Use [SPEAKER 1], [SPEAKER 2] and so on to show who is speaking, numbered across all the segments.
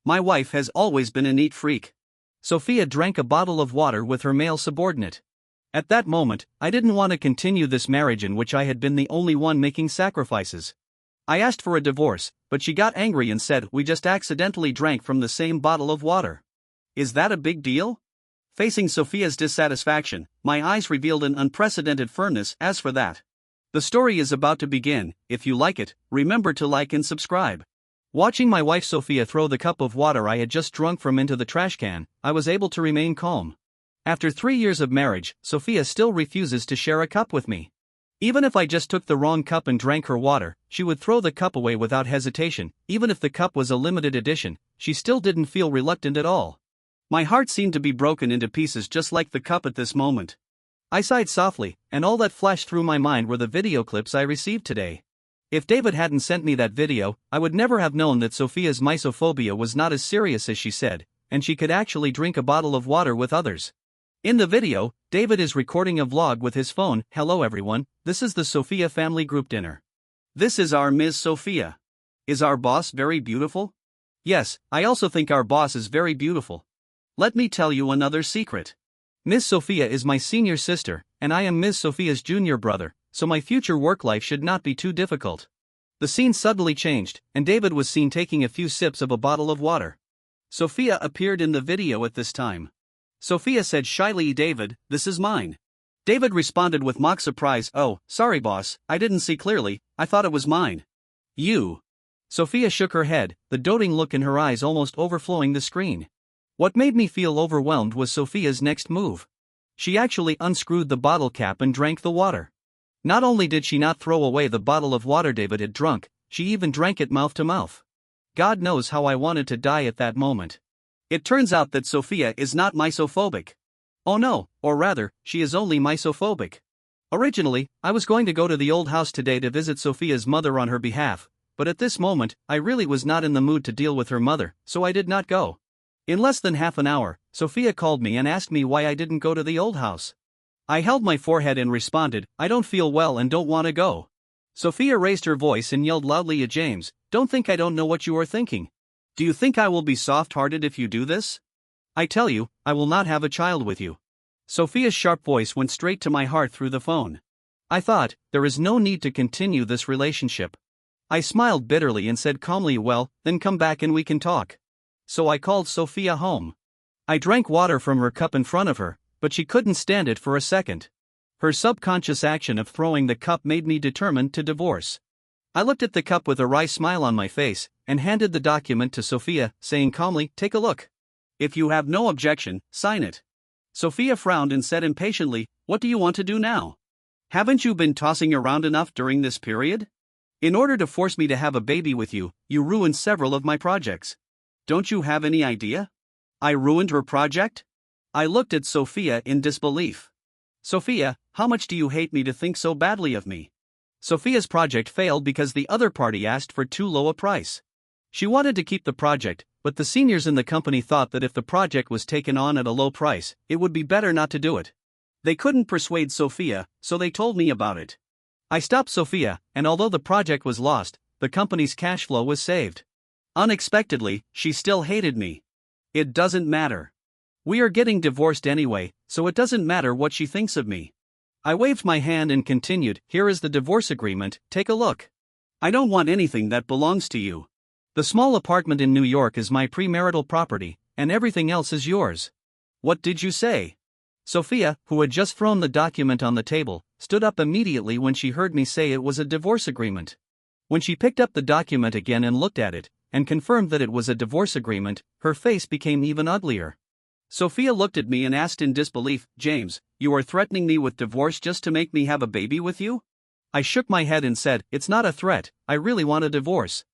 [SPEAKER 1] My wife has always been a neat freak. Sophia drank a bottle of water with her male subordinate. At that moment, I didn't want to continue this marriage in which I had been the only one making sacrifices. I asked for a divorce, but she got angry and said we just accidentally drank from the same bottle of water. Is that a big deal? Facing Sophia's dissatisfaction, my eyes revealed an unprecedented firmness. As for that, the story is about to begin. If you like it, remember to like and subscribe. Watching my wife Sophia throw the cup of water I had just drunk from into the trash can, I was able to remain calm. After 3 years of marriage, Sophia still refuses to share a cup with me. Even if I just took the wrong cup and drank her water, she would throw the cup away without hesitation. Even if the cup was a limited edition, she still didn't feel reluctant at all. My heart seemed to be broken into pieces just like the cup at this moment. I sighed softly, and all that flashed through my mind were the video clips I received today. If David hadn't sent me that video, I would never have known that Sophia's misophobia was not as serious as she said, and she could actually drink a bottle of water with others. In the video, David is recording a vlog with his phone. Hello everyone, this is the Sophia family group dinner. This is our Ms. Sophia. Is our boss very beautiful? Yes, I also think our boss is very beautiful. Let me tell you another secret. Ms. Sophia is my senior sister, and I am Ms. Sophia's junior brother, so my future work life should not be too difficult. The scene suddenly changed, and David was seen taking a few sips of a bottle of water. Sophia appeared in the video at this time. Sophia said shyly, "David, this is mine." David responded with mock surprise, "Oh, sorry boss, I didn't see clearly, I thought it was mine." "You?" Sophia shook her head, the doting look in her eyes almost overflowing the screen. What made me feel overwhelmed was Sophia's next move. She actually unscrewed the bottle cap and drank the water. Not only did she not throw away the bottle of water David had drunk, she even drank it mouth to mouth. God knows how I wanted to die at that moment. It turns out that Sophia is not misophobic. Oh no, or rather, she is only misophobic. Originally, I was going to go to the old house today to visit Sophia's mother on her behalf, but at this moment, I really was not in the mood to deal with her mother, so I did not go. In less than half an hour, Sophia called me and asked me why I didn't go to the old house. I held my forehead and responded, "I don't feel well and don't want to go." Sophia raised her voice and yelled loudly at James, "Don't think I don't know what you are thinking. Do you think I will be soft-hearted if you do this? I tell you, I will not have a child with you." Sophia's sharp voice went straight to my heart through the phone. I thought, there is no need to continue this relationship. I smiled bitterly and said calmly, "Well, then come back and we can talk." So I called Sophia home. I drank water from her cup in front of her, but she couldn't stand it for a second. Her subconscious action of throwing the cup made me determined to divorce. I looked at the cup with a wry smile on my face, and handed the document to Sophia, saying calmly, "Take a look. If you have no objection, sign it." Sophia frowned and said impatiently, "What do you want to do now? Haven't you been tossing around enough during this period? In order to force me to have a baby with you, you ruined several of my projects. Don't you have any idea? I ruined her project?" I looked at Sophia in disbelief. "Sophia, how much do you hate me to think so badly of me?" Sophia's project failed because the other party asked for too low a price. She wanted to keep the project, but the seniors in the company thought that if the project was taken on at a low price, it would be better not to do it. They couldn't persuade Sophia, so they told me about it. I stopped Sophia, and although the project was lost, the company's cash flow was saved. Unexpectedly, she still hated me. It doesn't matter. We are getting divorced anyway, so it doesn't matter what she thinks of me. I waved my hand and continued, "Here is the divorce agreement, take a look. I don't want anything that belongs to you. The small apartment in New York is my premarital property, and everything else is yours." "What did you say?" Sophia, who had just thrown the document on the table, stood up immediately when she heard me say it was a divorce agreement. When she picked up the document again and looked at it, and confirmed that it was a divorce agreement, her face became even uglier. Sophia looked at me and asked in disbelief, "James, you are threatening me with divorce just to make me have a baby with you?" I shook my head and said, "It's not a threat, I really want a divorce.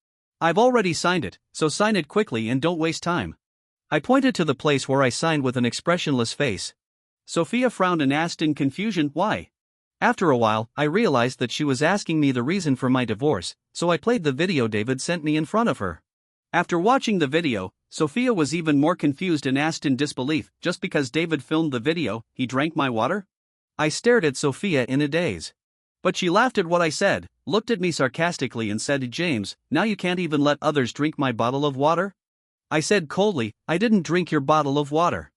[SPEAKER 1] I've already signed it, so sign it quickly and don't waste time." I pointed to the place where I signed with an expressionless face. Sophia frowned and asked in confusion, "Why?" After a while, I realized that she was asking me the reason for my divorce, so I played the video David sent me in front of her. After watching the video, Sophia was even more confused and asked in disbelief, "Just because David filmed the video, he drank my water?" I stared at Sophia in a daze. But she laughed at what I said, looked at me sarcastically and said, "James, now you can't even let others drink my bottle of water?" I said coldly, I didn't drink your bottle of water.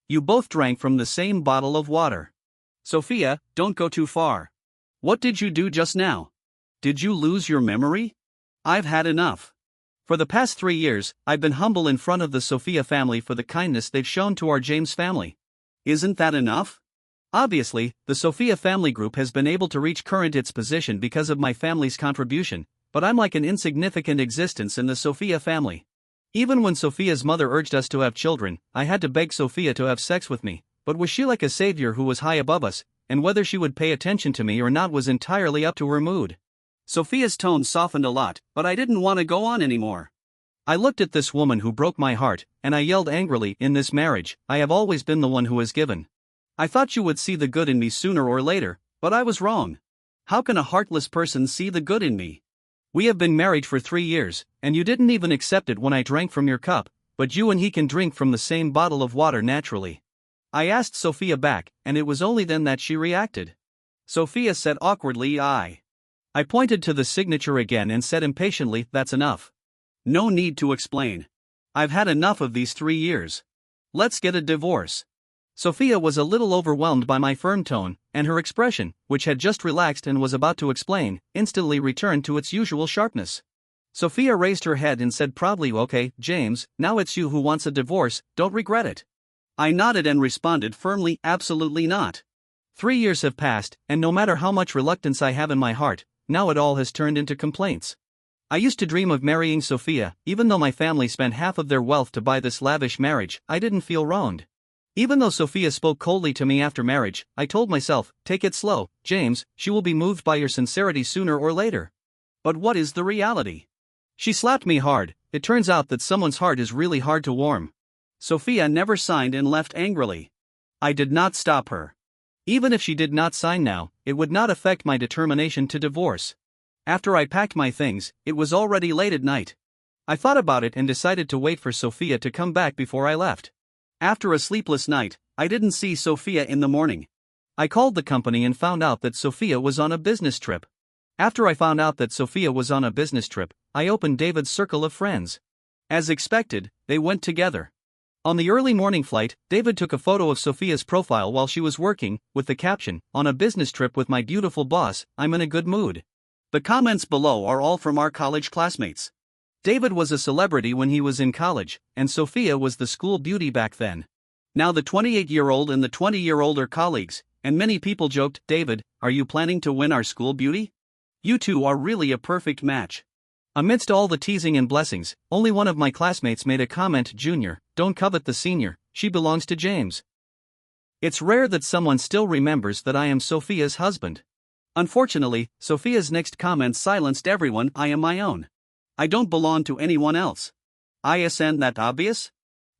[SPEAKER 1] You both drank from the same bottle of water. Sophia, don't go too far. What did you do just now? Did you lose your memory? I've had enough. For the past 3 years, I've been humble in front of the Sophia family for the kindness they've shown to our James family. Isn't that enough? Obviously, the Sophia family group has been able to reach current its position because of my family's contribution, but I'm like an insignificant existence in the Sophia family. Even when Sophia's mother urged us to have children, I had to beg Sophia to have sex with me, but was she like a savior who was high above us, and whether she would pay attention to me or not was entirely up to her mood. Sophia's tone softened a lot, but I didn't want to go on anymore. I looked at this woman who broke my heart, and I yelled angrily, in this marriage, I have always been the one who has given. I thought you would see the good in me sooner or later, but I was wrong. How can a heartless person see the good in me? We have been married for 3 years, and you didn't even accept it when I drank from your cup, but you and he can drink from the same bottle of water naturally. I asked Sophia back, and it was only then that she reacted. Sophia said awkwardly, I pointed to the signature again and said impatiently, that's enough. No need to explain. I've had enough of these 3 years. Let's get a divorce. Sophia was a little overwhelmed by my firm tone, and her expression, which had just relaxed and was about to explain, instantly returned to its usual sharpness. Sophia raised her head and said proudly, okay, James, now it's you who wants a divorce, don't regret it. I nodded and responded firmly, absolutely not. 3 years have passed, and no matter how much reluctance I have in my heart, now it all has turned into complaints. I used to dream of marrying Sophia, even though my family spent half of their wealth to buy this lavish marriage, I didn't feel wronged. Even though Sophia spoke coldly to me after marriage, I told myself, take it slow, James, she will be moved by your sincerity sooner or later. But what is the reality? She slapped me hard. It turns out that someone's heart is really hard to warm. Sophia never signed and left angrily. I did not stop her. Even if she did not sign now, it would not affect my determination to divorce. After I packed my things, it was already late at night. I thought about it and decided to wait for Sophia to come back before I left. After a sleepless night, I didn't see Sophia in the morning. I called the company and found out that Sophia was on a business trip. After I found out that Sophia was on a business trip, I opened David's circle of friends. As expected, they went together. On the early morning flight, David took a photo of Sophia's profile while she was working, with the caption, on a business trip with my beautiful boss, I'm in a good mood. The comments below are all from our college classmates. David was a celebrity when he was in college, and Sophia was the school beauty back then. Now the 28-year-old and the 20-year-old are colleagues, and many people joked, David, are you planning to win our school beauty? You two are really a perfect match. Amidst all the teasing and blessings, only one of my classmates made a comment, Junior, don't covet the senior, she belongs to James. It's rare that someone still remembers that I am Sophia's husband. Unfortunately, Sophia's next comment silenced everyone, I am my own. I don't belong to anyone else. Isn't that obvious?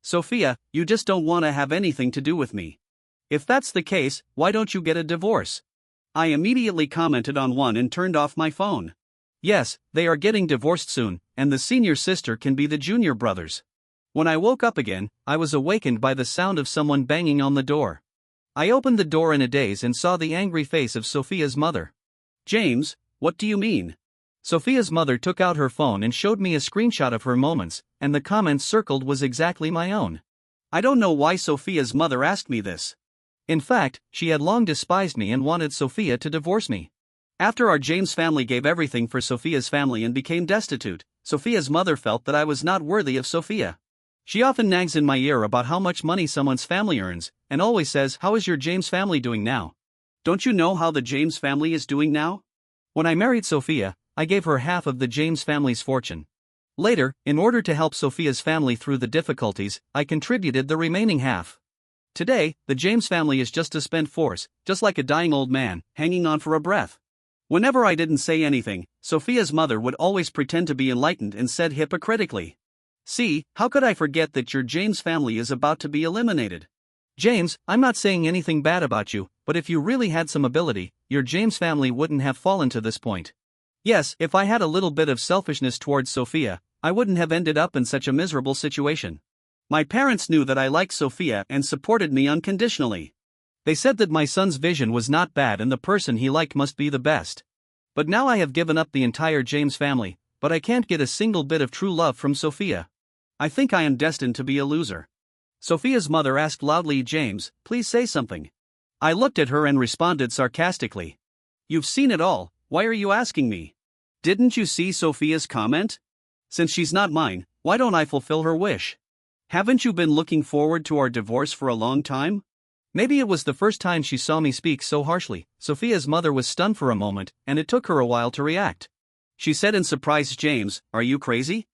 [SPEAKER 1] Sophia, you just don't want to have anything to do with me. If that's the case, why don't you get a divorce? I immediately commented on one and turned off my phone. Yes, they are getting divorced soon, and the senior sister can be the junior brothers. When I woke up again, I was awakened by the sound of someone banging on the door. I opened the door in a daze and saw the angry face of Sophia's mother. James, what do you mean? Sophia's mother took out her phone and showed me a screenshot of her moments, and the comment circled was exactly my own. I don't know why Sophia's mother asked me this. In fact, she had long despised me and wanted Sophia to divorce me. After our James family gave everything for Sophia's family and became destitute, Sophia's mother felt that I was not worthy of Sophia. She often nags in my ear about how much money someone's family earns, and always says, how is your James family doing now? Don't you know how the James family is doing now? When I married Sophia, I gave her half of the James family's fortune. Later, in order to help Sophia's family through the difficulties, I contributed the remaining half. Today, the James family is just a spent force, just like a dying old man, hanging on for a breath. Whenever I didn't say anything, Sophia's mother would always pretend to be enlightened and said hypocritically, see, how could I forget that your James family is about to be eliminated? James, I'm not saying anything bad about you, but if you really had some ability, your James family wouldn't have fallen to this point. Yes, if I had a little bit of selfishness towards Sophia, I wouldn't have ended up in such a miserable situation. My parents knew that I liked Sophia and supported me unconditionally. They said that my son's vision was not bad and the person he liked must be the best. But now I have given up the entire James family, but I can't get a single bit of true love from Sophia. I think I am destined to be a loser. Sophia's mother asked loudly, James, please say something. I looked at her and responded sarcastically. You've seen it all, why are you asking me? Didn't you see Sophia's comment? Since she's not mine, why don't I fulfill her wish? Haven't you been looking forward to our divorce for a long time? Maybe it was the first time she saw me speak so harshly. Sophia's mother was stunned for a moment, and it took her a while to react. She said in surprise, James, are you crazy?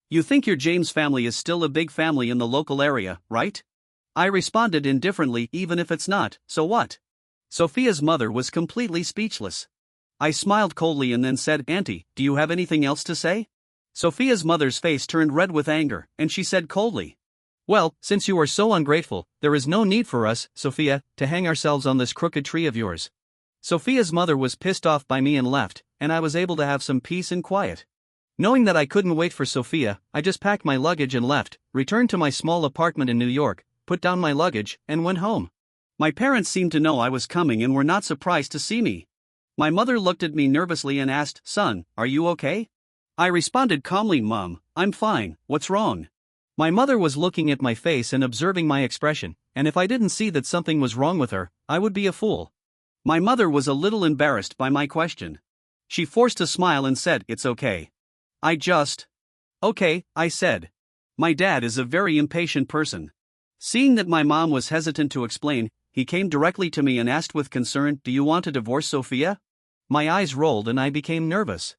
[SPEAKER 1] You think your James family is still a big family in the local area, right? I responded indifferently, even if it's not, so what? Sophia's mother was completely speechless. I smiled coldly and then said, Auntie, do you have anything else to say? Sophia's mother's face turned red with anger, and she said coldly, well, since you are so ungrateful, there is no need for us, Sophia, to hang ourselves on this crooked tree of yours. Sophia's mother was pissed off by me and left, and I was able to have some peace and quiet. Knowing that I couldn't wait for Sophia, I just packed my luggage and left, returned to my small apartment in New York, put down my luggage, and went home. My parents seemed to know I was coming and were not surprised to see me. My mother looked at me nervously and asked, Son, are you okay? I responded calmly, Mom, I'm fine, what's wrong? My mother was looking at my face and observing my expression, and if I didn't see that something was wrong with her, I would be a fool. My mother was a little embarrassed by my question. She forced a smile and said, It's okay. Okay, I said. My dad is a very impatient person. Seeing that my mom was hesitant to explain, he came directly to me and asked with concern, Do you want to divorce Sophia? My eyes rolled and I became nervous.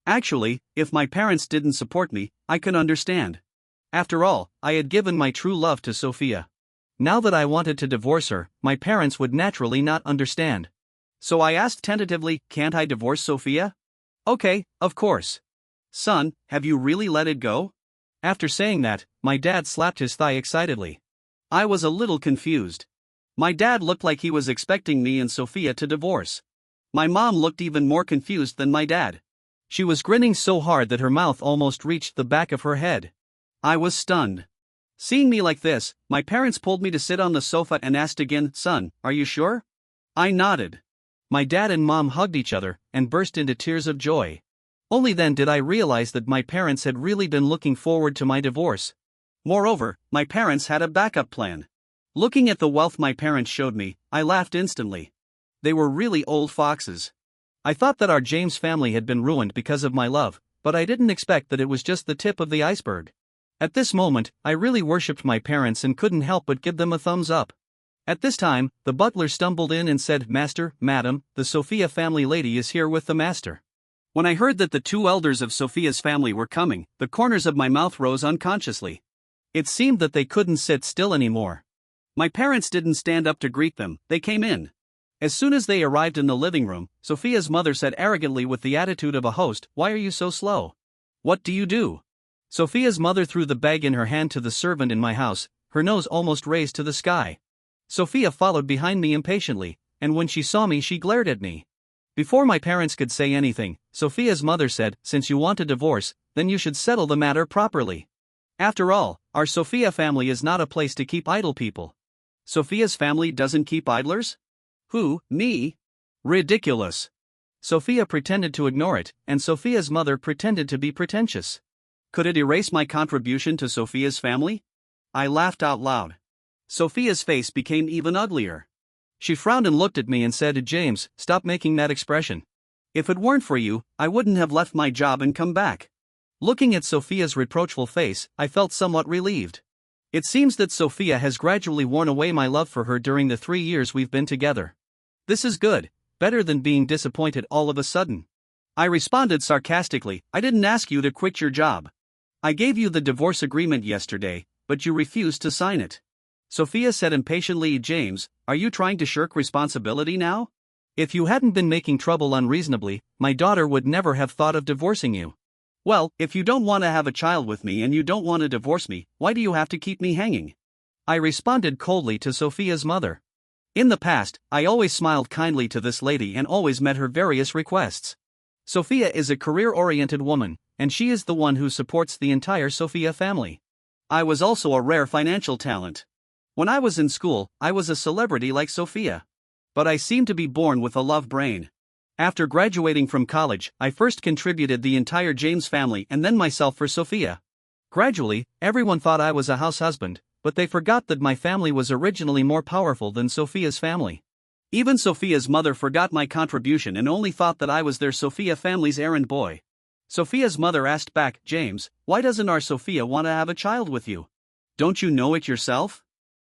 [SPEAKER 1] Actually, if my parents didn't support me, I could understand. After all, I had given my true love to Sophia. Now that I wanted to divorce her, my parents would naturally not understand. So I asked tentatively, Can't I divorce Sophia? Okay, of course. Son, have you really let it go? After saying that, my dad slapped his thigh excitedly. I was a little confused. My dad looked like he was expecting me and Sophia to divorce. My mom looked even more confused than my dad. She was grinning so hard that her mouth almost reached the back of her head. I was stunned. Seeing me like this, my parents pulled me to sit on the sofa and asked again, Son, are you sure? I nodded. My dad and mom hugged each other and burst into tears of joy. Only then did I realize that my parents had really been looking forward to my divorce. Moreover, my parents had a backup plan. Looking at the wealth my parents showed me, I laughed instantly. They were really old foxes. I thought that our James family had been ruined because of my love, but I didn't expect that it was just the tip of the iceberg. At this moment, I really worshipped my parents and couldn't help but give them a thumbs up. At this time, the butler stumbled in and said, Master, Madam, the Sophia family lady is here with the master. When I heard that the two elders of Sophia's family were coming, the corners of my mouth rose unconsciously. It seemed that they couldn't sit still anymore. My parents didn't stand up to greet them, they came in. As soon as they arrived in the living room, Sophia's mother said arrogantly with the attitude of a host, Why are you so slow? What do you do? Sophia's mother threw the bag in her hand to the servant in my house, her nose almost raised to the sky. Sophia followed behind me impatiently, and when she saw me she glared at me. Before my parents could say anything, Sophia's mother said, Since you want a divorce, then you should settle the matter properly. After all, our Sophia family is not a place to keep idle people. Sophia's family doesn't keep idlers? Who, me? Ridiculous. Sophia pretended to ignore it, and Sophia's mother pretended to be pretentious. Could it erase my contribution to Sophia's family? I laughed out loud. Sophia's face became even uglier. She frowned and looked at me and said, James, stop making that expression. If it weren't for you, I wouldn't have left my job and come back. Looking at Sophia's reproachful face, I felt somewhat relieved. It seems that Sophia has gradually worn away my love for her during the 3 years we've been together. This is good, better than being disappointed all of a sudden. I responded sarcastically, I didn't ask you to quit your job. I gave you the divorce agreement yesterday, but you refused to sign it. Sophia said impatiently, James, are you trying to shirk responsibility now? If you hadn't been making trouble unreasonably, my daughter would never have thought of divorcing you. Well, if you don't want to have a child with me and you don't want to divorce me, why do you have to keep me hanging? I responded coldly to Sophia's mother. In the past, I always smiled kindly to this lady and always met her various requests. Sophia is a career-oriented woman, and she is the one who supports the entire Sophia family. I was also a rare financial talent. When I was in school, I was a celebrity like Sophia. But I seemed to be born with a love brain. After graduating from college, I first contributed the entire James family and then myself for Sophia. Gradually, everyone thought I was a house husband, but they forgot that my family was originally more powerful than Sophia's family. Even Sophia's mother forgot my contribution and only thought that I was their Sophia family's errand boy. Sophia's mother asked back, James, why doesn't our Sophia want to have a child with you? Don't you know it yourself?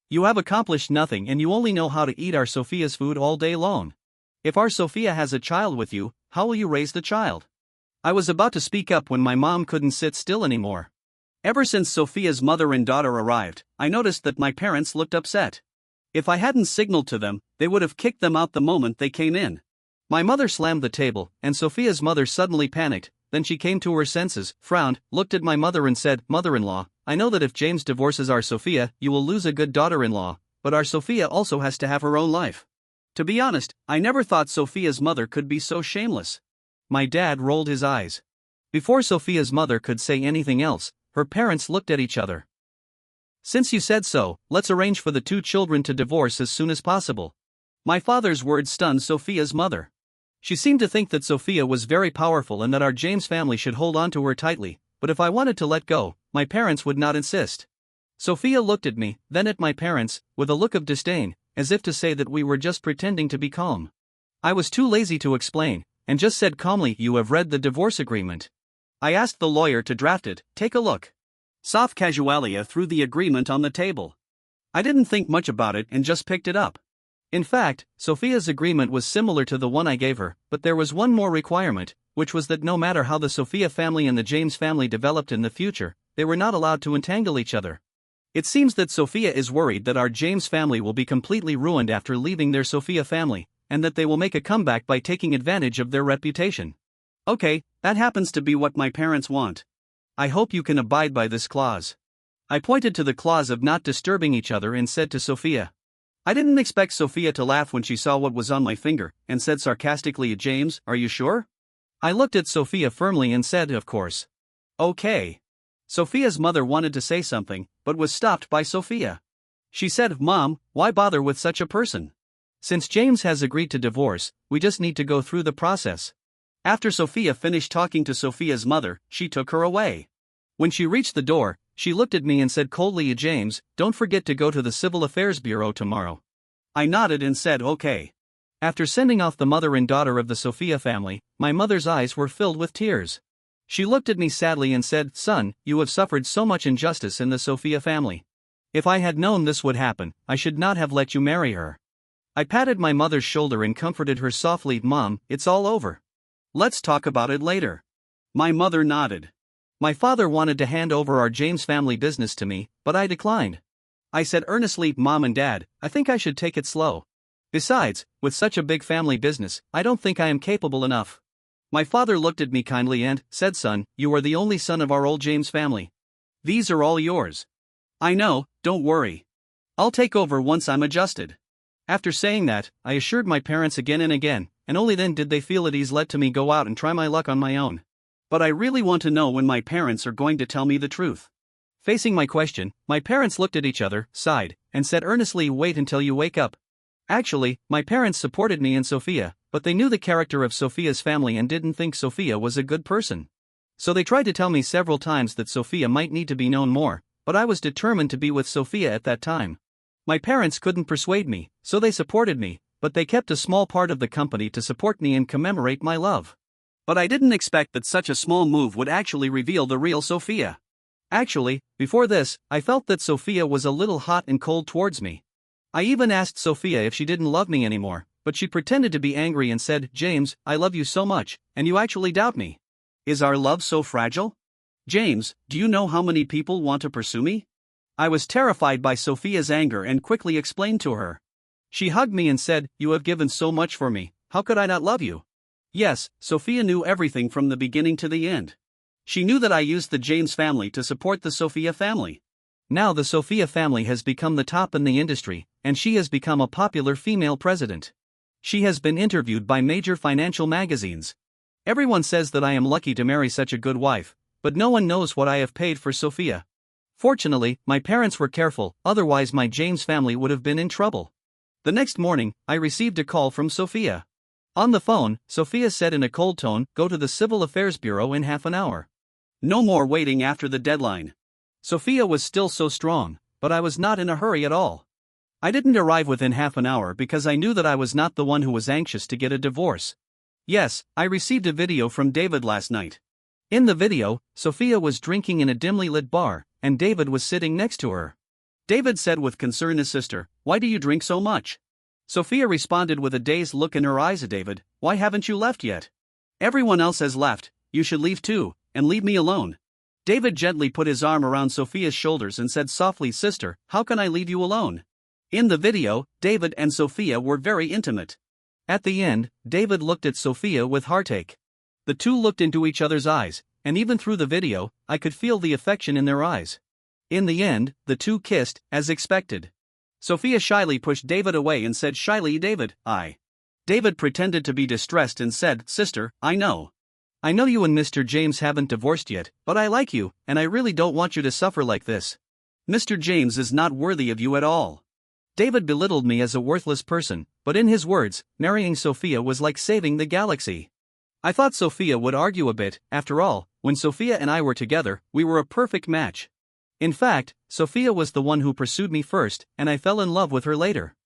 [SPEAKER 1] You have accomplished nothing and you only know how to eat our Sophia's food all day long. If our Sophia has a child with you, how will you raise the child? I was about to speak up when my mom couldn't sit still anymore. Ever since Sophia's mother and daughter arrived, I noticed that my parents looked upset. If I hadn't signaled to them, they would have kicked them out the moment they came in. My mother slammed the table, and Sophia's mother suddenly panicked. Then she came to her senses, frowned, looked at my mother and said, Mother-in-law, I know that if James divorces our Sophia, you will lose a good daughter-in-law, but our Sophia also has to have her own life. To be honest, I never thought Sophia's mother could be so shameless. My dad rolled his eyes. Before Sophia's mother could say anything else, her parents looked at each other. Since you said so, let's arrange for the two children to divorce as soon as possible. My father's words stunned Sophia's mother. She seemed to think that Sophia was very powerful and that our James family should hold on to her tightly, but if I wanted to let go, my parents would not insist. Sophia looked at me, then at my parents, with a look of disdain, as if to say that we were just pretending to be calm. I was too lazy to explain, and just said calmly, You have read the divorce agreement. I asked the lawyer to draft it. Take a look. Soft casualia threw the agreement on the table. I didn't think much about it and just picked it up. In fact, Sophia's agreement was similar to the one I gave her, but there was one more requirement, which was that no matter how the Sophia family and the James family developed in the future, they were not allowed to entangle each other. It seems that Sophia is worried that our James family will be completely ruined after leaving their Sophia family, and that they will make a comeback by taking advantage of their reputation. Okay, that happens to be what my parents want. I hope you can abide by this clause. I pointed to the clause of not disturbing each other and said to Sophia. I didn't expect Sophia to laugh when she saw what was on my finger, and said sarcastically, James, are you sure? I looked at Sophia firmly and said, Of course. Okay. Sophia's mother wanted to say something, but was stopped by Sophia. She said, Mom, why bother with such a person? Since James has agreed to divorce, we just need to go through the process. After Sophia finished talking to Sophia's mother, she took her away. When she reached the door, she looked at me and said coldly, James, don't forget to go to the Civil Affairs Bureau tomorrow. I nodded and said okay. After sending off the mother and daughter of the Sophia family, my mother's eyes were filled with tears. She looked at me sadly and said, Son, you have suffered so much injustice in the Sophia family. If I had known this would happen, I should not have let you marry her. I patted my mother's shoulder and comforted her softly, Mom, it's all over. Let's talk about it later. My mother nodded. My father wanted to hand over our James family business to me, but I declined. I said earnestly, Mom and Dad, I think I should take it slow. Besides, with such a big family business, I don't think I am capable enough. My father looked at me kindly and said, Son, you are the only son of our old James family. These are all yours. I know, don't worry. I'll take over once I'm adjusted. After saying that, I assured my parents again and again, and only then did they feel at ease let to me go out and try my luck on my own. But I really want to know when my parents are going to tell me the truth. Facing my question, my parents looked at each other, sighed, and said earnestly, Wait until you wake up. Actually, my parents supported me and Sophia, but they knew the character of Sophia's family and didn't think Sophia was a good person. So they tried to tell me several times that Sophia might need to be known more, but I was determined to be with Sophia at that time. My parents couldn't persuade me, so they supported me, but they kept a small part of the company to support me and commemorate my love. But I didn't expect that such a small move would actually reveal the real Sophia. Actually, before this, I felt that Sophia was a little hot and cold towards me. I even asked Sophia if she didn't love me anymore, but she pretended to be angry and said, James, I love you so much, and you actually doubt me. Is our love so fragile? James, do you know how many people want to pursue me? I was terrified by Sophia's anger and quickly explained to her. She hugged me and said, You have given so much for me, how could I not love you? Yes, Sophia knew everything from the beginning to the end. She knew that I used the James family to support the Sophia family. Now the Sophia family has become the top in the industry, and she has become a popular female president. She has been interviewed by major financial magazines. Everyone says that I am lucky to marry such a good wife, but no one knows what I have paid for Sophia. Fortunately, my parents were careful, otherwise my James family would have been in trouble. The next morning, I received a call from Sophia. On the phone, Sophia said in a cold tone, Go to the Civil Affairs Bureau in half an hour. No more waiting after the deadline. Sophia was still so strong, but I was not in a hurry at all. I didn't arrive within half an hour because I knew that I was not the one who was anxious to get a divorce. Yes, I received a video from David last night. In the video, Sophia was drinking in a dimly lit bar, and David was sitting next to her. David said with concern his sister, "Why do you drink so much?" Sophia responded with a dazed look in her eyes. "David, why haven't you left yet? Everyone else has left, you should leave too, and leave me alone." David gently put his arm around Sophia's shoulders and said softly, "Sister, how can I leave you alone?" In the video, David and Sophia were very intimate. At the end, David looked at Sophia with heartache. The two looked into each other's eyes, and even through the video, I could feel the affection in their eyes. In the end, the two kissed, as expected. Sophia shyly pushed David away and said shyly, "David, I." David pretended to be distressed and said, "Sister, I know you and Mr. James haven't divorced yet, but I like you, and I really don't want you to suffer like this. Mr. James is not worthy of you at all." David belittled me as a worthless person, but in his words, marrying Sophia was like saving the galaxy. I thought Sophia would argue a bit. After all, when Sophia and I were together, we were a perfect match. In fact, Sophia was the one who pursued me first, and I fell in love with her later.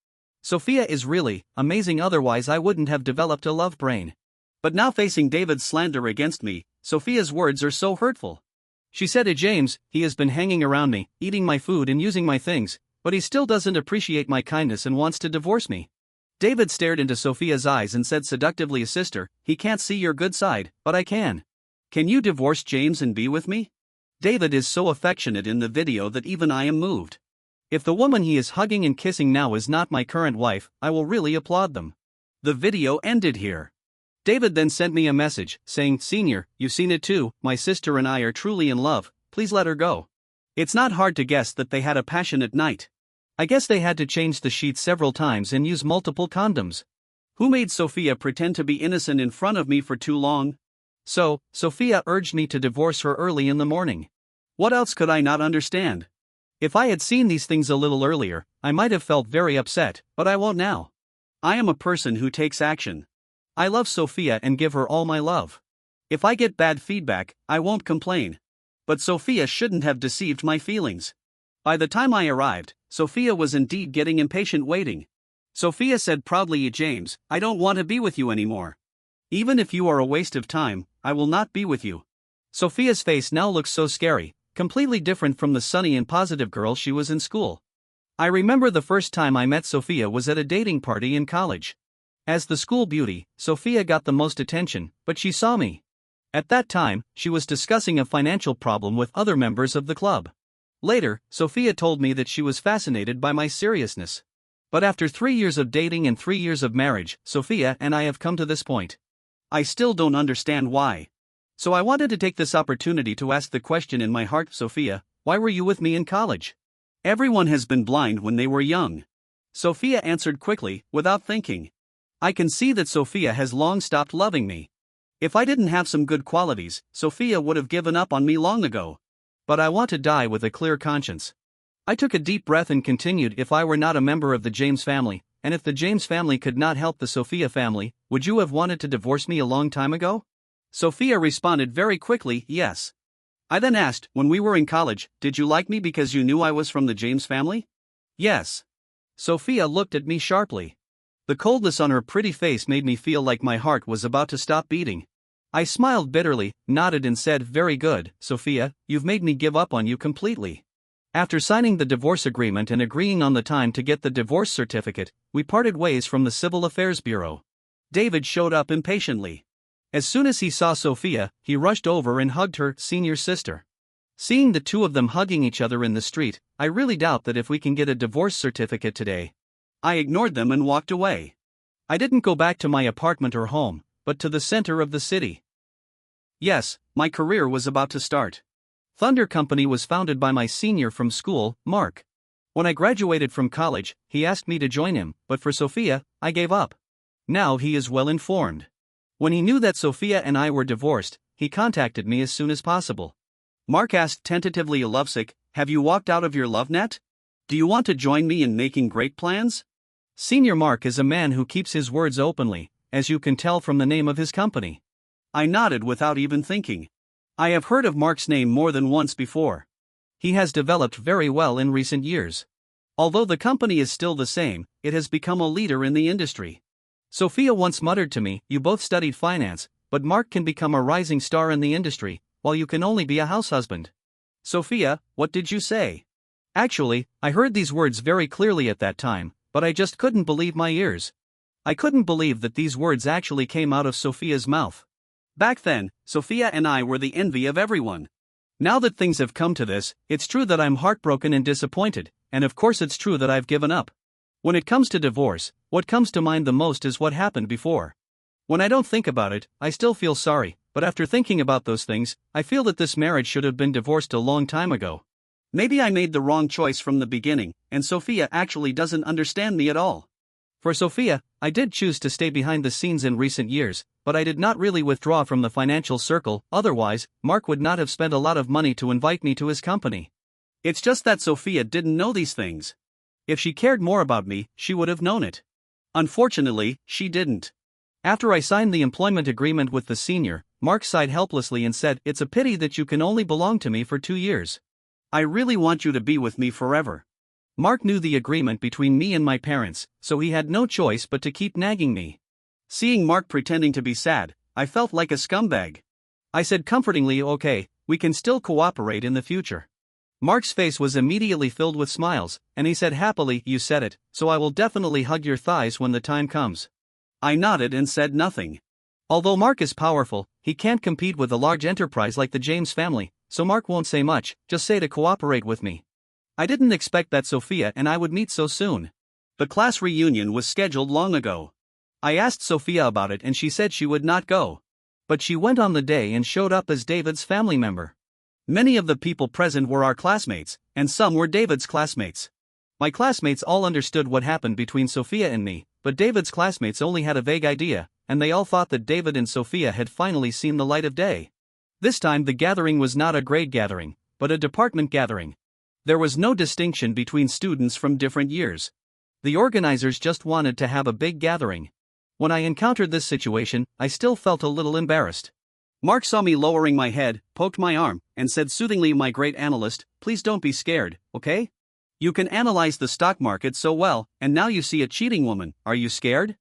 [SPEAKER 1] Sophia is really amazing, otherwise I wouldn't have developed a love brain. But now facing David's slander against me, Sophia's words are so hurtful. She said to James, "He has been hanging around me, eating my food and using my things, but he still doesn't appreciate my kindness and wants to divorce me." David stared into Sophia's eyes and said seductively, "Sister, he can't see your good side, but I can. Can you divorce James and be with me?" David is so affectionate in the video that even I am moved. If the woman he is hugging and kissing now is not my current wife, I will really applaud them. The video ended here. David then sent me a message, saying, "Senior, you've seen it too, my sister and I are truly in love, please let her go." It's not hard to guess that they had a passionate night. I guess they had to change the sheets several times and use multiple condoms. Who made Sophia pretend to be innocent in front of me for too long? So, Sophia urged me to divorce her early in the morning. What else could I not understand? If I had seen these things a little earlier, I might have felt very upset, but I won't now. I am a person who takes action. I love Sophia and give her all my love. If I get bad feedback, I won't complain. But Sophia shouldn't have deceived my feelings. By the time I arrived, Sophia was indeed getting impatient waiting. Sophia said proudly, "James, I don't want to be with you anymore. Even if you are a waste of time, I will not be with you." Sophia's face now looks so scary, completely different from the sunny and positive girl she was in school. I remember the first time I met Sophia was at a dating party in college. As the school beauty, Sophia got the most attention, but she saw me. At that time, she was discussing a financial problem with other members of the club. Later, Sophia told me that she was fascinated by my seriousness. But after 3 years of dating and 3 years of marriage, Sophia and I have come to this point. I still don't understand why. So I wanted to take this opportunity to ask the question in my heart, "Sophia, why were you with me in college? Everyone has been blind when they were young." Sophia answered quickly, without thinking. I can see that Sophia has long stopped loving me. If I didn't have some good qualities, Sophia would have given up on me long ago. But I want to die with a clear conscience. I took a deep breath and continued, "If I were not a member of the James family, and if the James family could not help the Sophia family, would you have wanted to divorce me a long time ago?" Sophia responded very quickly, "Yes." I then asked, "When we were in college, did you like me because you knew I was from the James family?" "Yes." Sophia looked at me sharply. The coldness on her pretty face made me feel like my heart was about to stop beating. I smiled bitterly, nodded and said, "Very good, Sophia, you've made me give up on you completely." After signing the divorce agreement and agreeing on the time to get the divorce certificate, we parted ways from the Civil Affairs Bureau. David showed up impatiently. As soon as he saw Sophia, he rushed over and hugged her senior sister. Seeing the two of them hugging each other in the street, I really doubt that if we can get a divorce certificate today. I ignored them and walked away. I didn't go back to my apartment or home, but to the center of the city. Yes, my career was about to start. Thunder Company was founded by my senior from school, Mark. When I graduated from college, he asked me to join him, but for Sophia, I gave up. Now he is well informed. When he knew that Sophia and I were divorced, he contacted me as soon as possible. Mark asked tentatively, "Lovesick, have you walked out of your love net? Do you want to join me in making great plans?" Senior Mark is a man who keeps his words openly, as you can tell from the name of his company. I nodded without even thinking. I have heard of Mark's name more than once before. He has developed very well in recent years. Although the company is still the same, it has become a leader in the industry. Sophia once muttered to me, "You both studied finance, but Mark can become a rising star in the industry, while you can only be a house husband." Sophia, what did you say? Actually, I heard these words very clearly at that time, but I just couldn't believe my ears. I couldn't believe that these words actually came out of Sophia's mouth. Back then, Sophia and I were the envy of everyone. Now that things have come to this, it's true that I'm heartbroken and disappointed, and of course it's true that I've given up. When it comes to divorce, what comes to mind the most is what happened before. When I don't think about it, I still feel sorry, but after thinking about those things, I feel that this marriage should have been divorced a long time ago. Maybe I made the wrong choice from the beginning, and Sophia actually doesn't understand me at all. For Sophia, I did choose to stay behind the scenes in recent years, but I did not really withdraw from the financial circle, otherwise, Mark would not have spent a lot of money to invite me to his company. It's just that Sophia didn't know these things. If she cared more about me, she would have known it. Unfortunately, she didn't. After I signed the employment agreement with the senior, Mark sighed helplessly and said, "It's a pity that you can only belong to me for 2 years. I really want you to be with me forever." Mark knew the agreement between me and my parents, so he had no choice but to keep nagging me. Seeing Mark pretending to be sad, I felt like a scumbag. I said comfortingly, "Okay, we can still cooperate in the future." Mark's face was immediately filled with smiles, and he said happily, "You said it, so I will definitely hug your thighs when the time comes." I nodded and said nothing. Although Mark is powerful, he can't compete with a large enterprise like the James family, so Mark won't say much, just say to cooperate with me. I didn't expect that Sophia and I would meet so soon. The class reunion was scheduled long ago. I asked Sophia about it and she said she would not go. But she went on the day and showed up as David's family member. Many of the people present were our classmates, and some were David's classmates. My classmates all understood what happened between Sophia and me, but David's classmates only had a vague idea, and they all thought that David and Sophia had finally seen the light of day. This time the gathering was not a grade gathering, but a department gathering. There was no distinction between students from different years. The organizers just wanted to have a big gathering. When I encountered this situation, I still felt a little embarrassed. Mark saw me lowering my head, poked my arm, and said soothingly, "My great analyst, please don't be scared, okay? You can analyze the stock market so well, and now you see a cheating woman, are you scared?"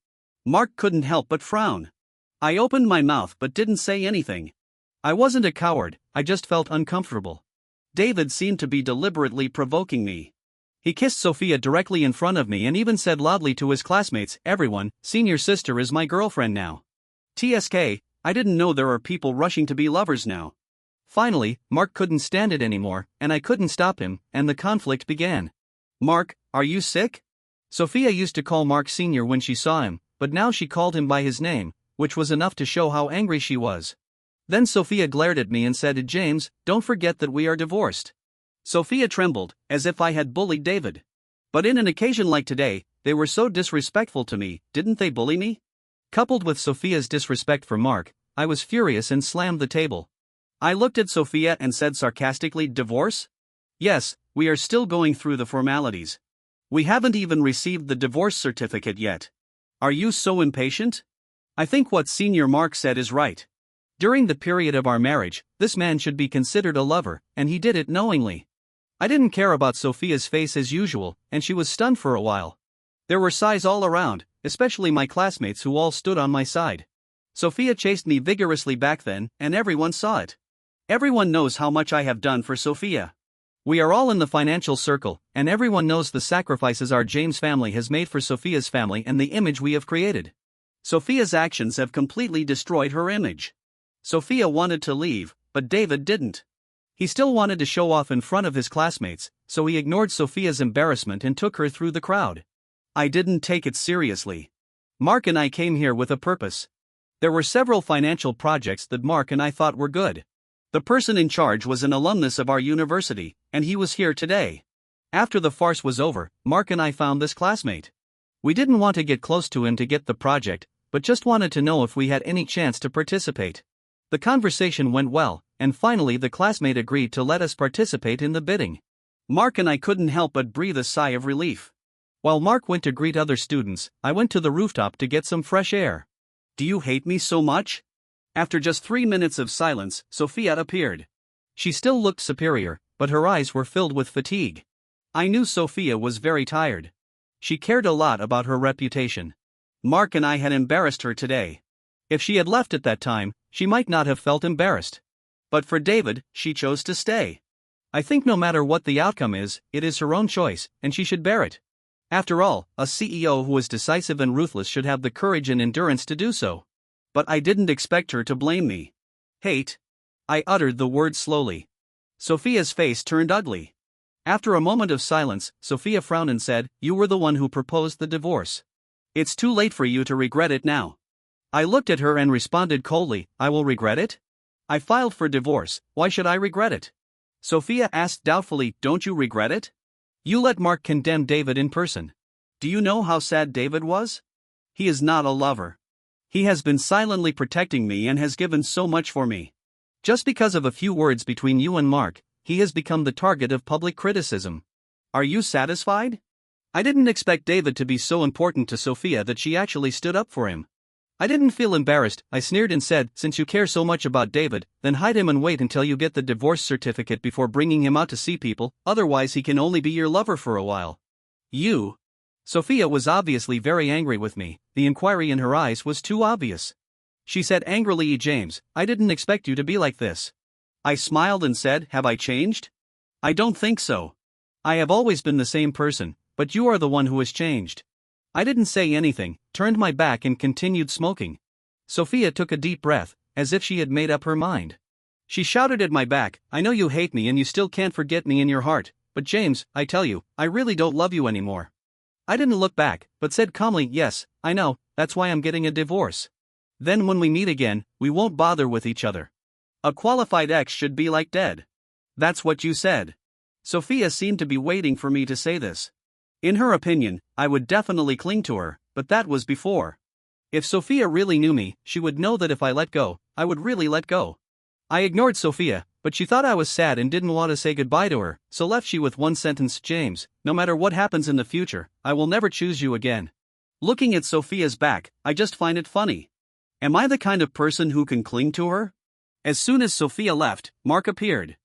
[SPEAKER 1] Mark couldn't help but frown. I opened my mouth but didn't say anything. I wasn't a coward, I just felt uncomfortable. David seemed to be deliberately provoking me. He kissed Sophia directly in front of me and even said loudly to his classmates, "Everyone, senior sister is my girlfriend now." TSK, I didn't know there are people rushing to be lovers now. Finally, Mark couldn't stand it anymore, and I couldn't stop him, and the conflict began. "Mark, are you sick?" Sophia used to call Mark Sr. when she saw him, but now she called him by his name, which was enough to show how angry she was. Then Sophia glared at me and said, "James, don't forget that we are divorced." Sophia trembled, as if I had bullied David. But in an occasion like today, they were so disrespectful to me, didn't they bully me? Coupled with Sophia's disrespect for Mark, I was furious and slammed the table. I looked at Sophia and said sarcastically, "Divorce? Yes, we are still going through the formalities. We haven't even received the divorce certificate yet. Are you so impatient?" I think what Senior Mark said is right. During the period of our marriage, this man should be considered a lover, and he did it knowingly. I didn't care about Sophia's face as usual, and she was stunned for a while. There were sighs all around, especially my classmates who all stood on my side. Sophia chased me vigorously back then, and everyone saw it. Everyone knows how much I have done for Sophia. We are all in the financial circle, and everyone knows the sacrifices our James family has made for Sophia's family and the image we have created. Sophia's actions have completely destroyed her image. Sophia wanted to leave, but David didn't. He still wanted to show off in front of his classmates, so he ignored Sophia's embarrassment and took her through the crowd. I didn't take it seriously. Mark and I came here with a purpose. There were several financial projects that Mark and I thought were good. The person in charge was an alumnus of our university, and he was here today. After the farce was over, Mark and I found this classmate. We didn't want to get close to him to get the project, but just wanted to know if we had any chance to participate. The conversation went well, and finally the classmate agreed to let us participate in the bidding. Mark and I couldn't help but breathe a sigh of relief. While Mark went to greet other students, I went to the rooftop to get some fresh air. "Do you hate me so much?" After just 3 minutes of silence, Sophia appeared. She still looked superior, but her eyes were filled with fatigue. I knew Sophia was very tired. She cared a lot about her reputation. Mark and I had embarrassed her today. If she had left at that time, she might not have felt embarrassed. But for David, she chose to stay. I think no matter what the outcome is, it is her own choice, and she should bear it. After all, a CEO who is decisive and ruthless should have the courage and endurance to do so. But I didn't expect her to blame me. Hate. I uttered the word slowly. Sophia's face turned ugly. After a moment of silence, Sophia frowned and said, "You were the one who proposed the divorce. It's too late for you to regret it now." I looked at her and responded coldly, "I will regret it? I filed for divorce, why should I regret it?" Sophia asked doubtfully, "Don't you regret it? You let Mark condemn David in person. Do you know how sad David was? He is not a lover. He has been silently protecting me and has given so much for me. Just because of a few words between you and Mark, he has become the target of public criticism. Are you satisfied?" I didn't expect David to be so important to Sophia that she actually stood up for him. I didn't feel embarrassed. I sneered and said, "Since you care so much about David, then hide him and wait until you get the divorce certificate before bringing him out to see people, otherwise he can only be your lover for a while." "You?" Sophia was obviously very angry with me. The inquiry in her eyes was too obvious. She said angrily, "James, I didn't expect you to be like this." I smiled and said, "Have I changed? I don't think so. I have always been the same person, but you are the one who has changed." I didn't say anything, turned my back and continued smoking. Sophia took a deep breath, as if she had made up her mind. She shouted at my back, "I know you hate me and you still can't forget me in your heart, but James, I tell you, I really don't love you anymore." I didn't look back, but said calmly, "Yes, I know, that's why I'm getting a divorce. Then when we meet again, we won't bother with each other. A qualified ex should be like dead." "That's what you said." Sophia seemed to be waiting for me to say this. In her opinion, I would definitely cling to her, but that was before. If Sophia really knew me, she would know that if I let go, I would really let go. I ignored Sophia, but she thought I was sad and didn't want to say goodbye to her, so left she with one sentence, "James, no matter what happens in the future, I will never choose you again." Looking at Sophia's back, I just find it funny. Am I the kind of person who can cling to her? As soon as Sophia left, Mark appeared.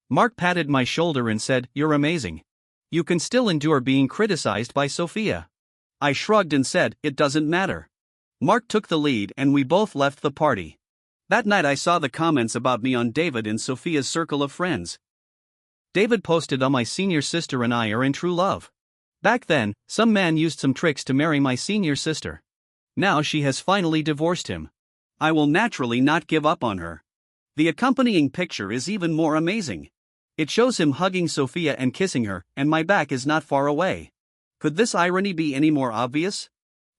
[SPEAKER 1] Mark patted my shoulder and said, "You're amazing. You can still endure being criticized by Sophia." I shrugged and said, "It doesn't matter." Mark took the lead and we both left the party. That night I saw the comments about me on David in Sophia's circle of friends. David posted on my senior sister and I are in true love. Back then, some man used some tricks to marry my senior sister. Now she has finally divorced him. I will naturally not give up on her. The accompanying picture is even more amazing. It shows him hugging Sophia and kissing her, and my back is not far away. Could this irony be any more obvious?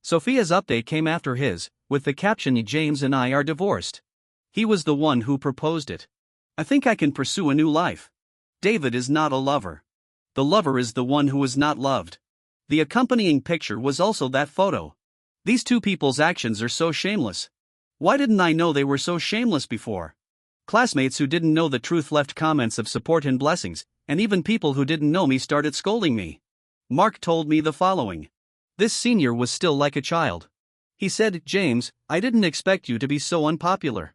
[SPEAKER 1] Sophia's update came after his, with the caption, "James and I are divorced." He was the one who proposed it. I think I can pursue a new life. David is not a lover. The lover is the one who is not loved. The accompanying picture was also that photo. These two people's actions are so shameless. Why didn't I know they were so shameless before? Classmates who didn't know the truth left comments of support and blessings, and even people who didn't know me started scolding me. Mark told me the following. This senior was still like a child. He said, "James, I didn't expect you to be so unpopular.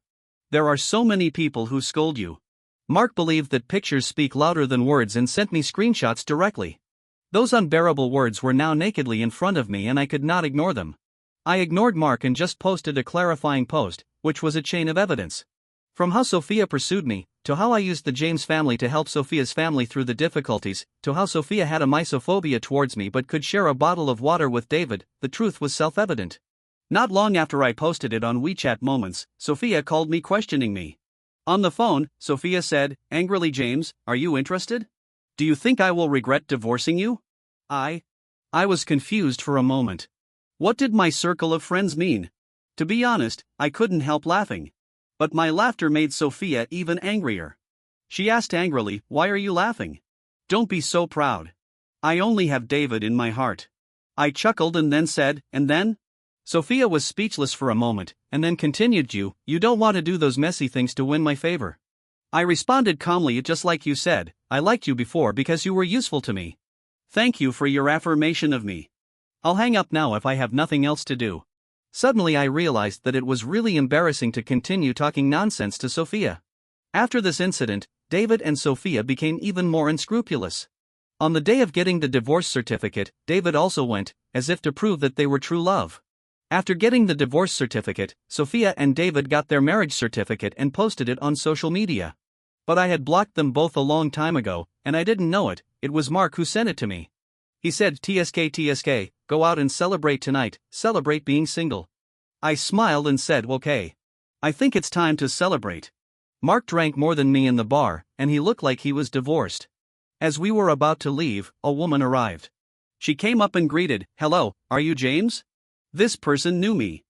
[SPEAKER 1] There are so many people who scold you." Mark believed that pictures speak louder than words and sent me screenshots directly. Those unbearable words were now nakedly in front of me and I could not ignore them. I ignored Mark and just posted a clarifying post, which was a chain of evidence. From how Sophia pursued me, to how I used the James family to help Sophia's family through the difficulties, to how Sophia had a misophobia towards me but could share a bottle of water with David, the truth was self-evident. Not long after I posted it on WeChat Moments, Sophia called me questioning me. On the phone, Sophia said, angrily, "James, are you interested? Do you think I will regret divorcing you?" I was confused for a moment. What did my circle of friends mean? To be honest, I couldn't help laughing. But my laughter made Sophia even angrier. She asked angrily, "Why are you laughing? Don't be so proud. I only have David in my heart." I chuckled and then said, "And then?" Sophia was speechless for a moment, and then continued, You don't want to do those messy things to win my favor." I responded calmly, "Just like you said, I liked you before because you were useful to me. Thank you for your affirmation of me. I'll hang up now if I have nothing else to do." Suddenly I realized that it was really embarrassing to continue talking nonsense to Sophia. After this incident, David and Sophia became even more unscrupulous. On the day of getting the divorce certificate, David also went, as if to prove that they were true love. After getting the divorce certificate, Sophia and David got their marriage certificate and posted it on social media. But I had blocked them both a long time ago, and I didn't know it. It was Mark who sent it to me. He said, TSK, go out and celebrate tonight, celebrate being single. I smiled and said, okay. I think it's time to celebrate. Mark drank more than me in the bar, and he looked like he was divorced. As we were about to leave, a woman arrived. She came up and greeted, hello, are you James? This person knew me.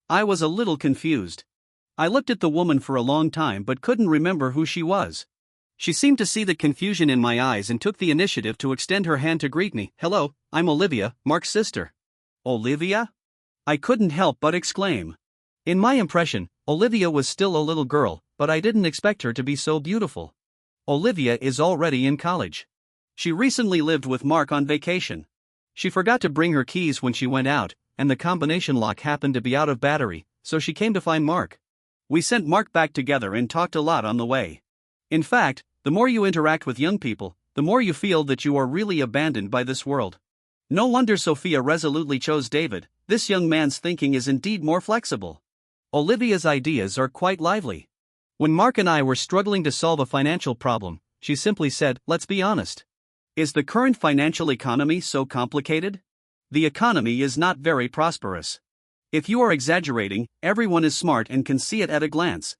[SPEAKER 1] I was a little confused. I looked at the woman for a long time but couldn't remember who she was. She seemed to see the confusion in my eyes and took the initiative to extend her hand to greet me. Hello, I'm Olivia, Mark's sister. Olivia? I couldn't help but exclaim. In my impression, Olivia was still a little girl, but I didn't expect her to be so beautiful. Olivia is already in college. She recently lived with Mark on vacation. She forgot to bring her keys when she went out, and the combination lock happened to be out of battery, so she came to find Mark. We sent Mark back together and talked a lot on the way. In fact, the more you interact with young people, the more you feel that you are really abandoned by this world. No wonder Sophia resolutely chose David. This young man's thinking is indeed more flexible. Olivia's ideas are quite lively. When Mark and I were struggling to solve a financial problem, she simply said, let's be honest. Is the current financial economy so complicated? The economy is not very prosperous. If you are exaggerating, everyone is smart and can see it at a glance.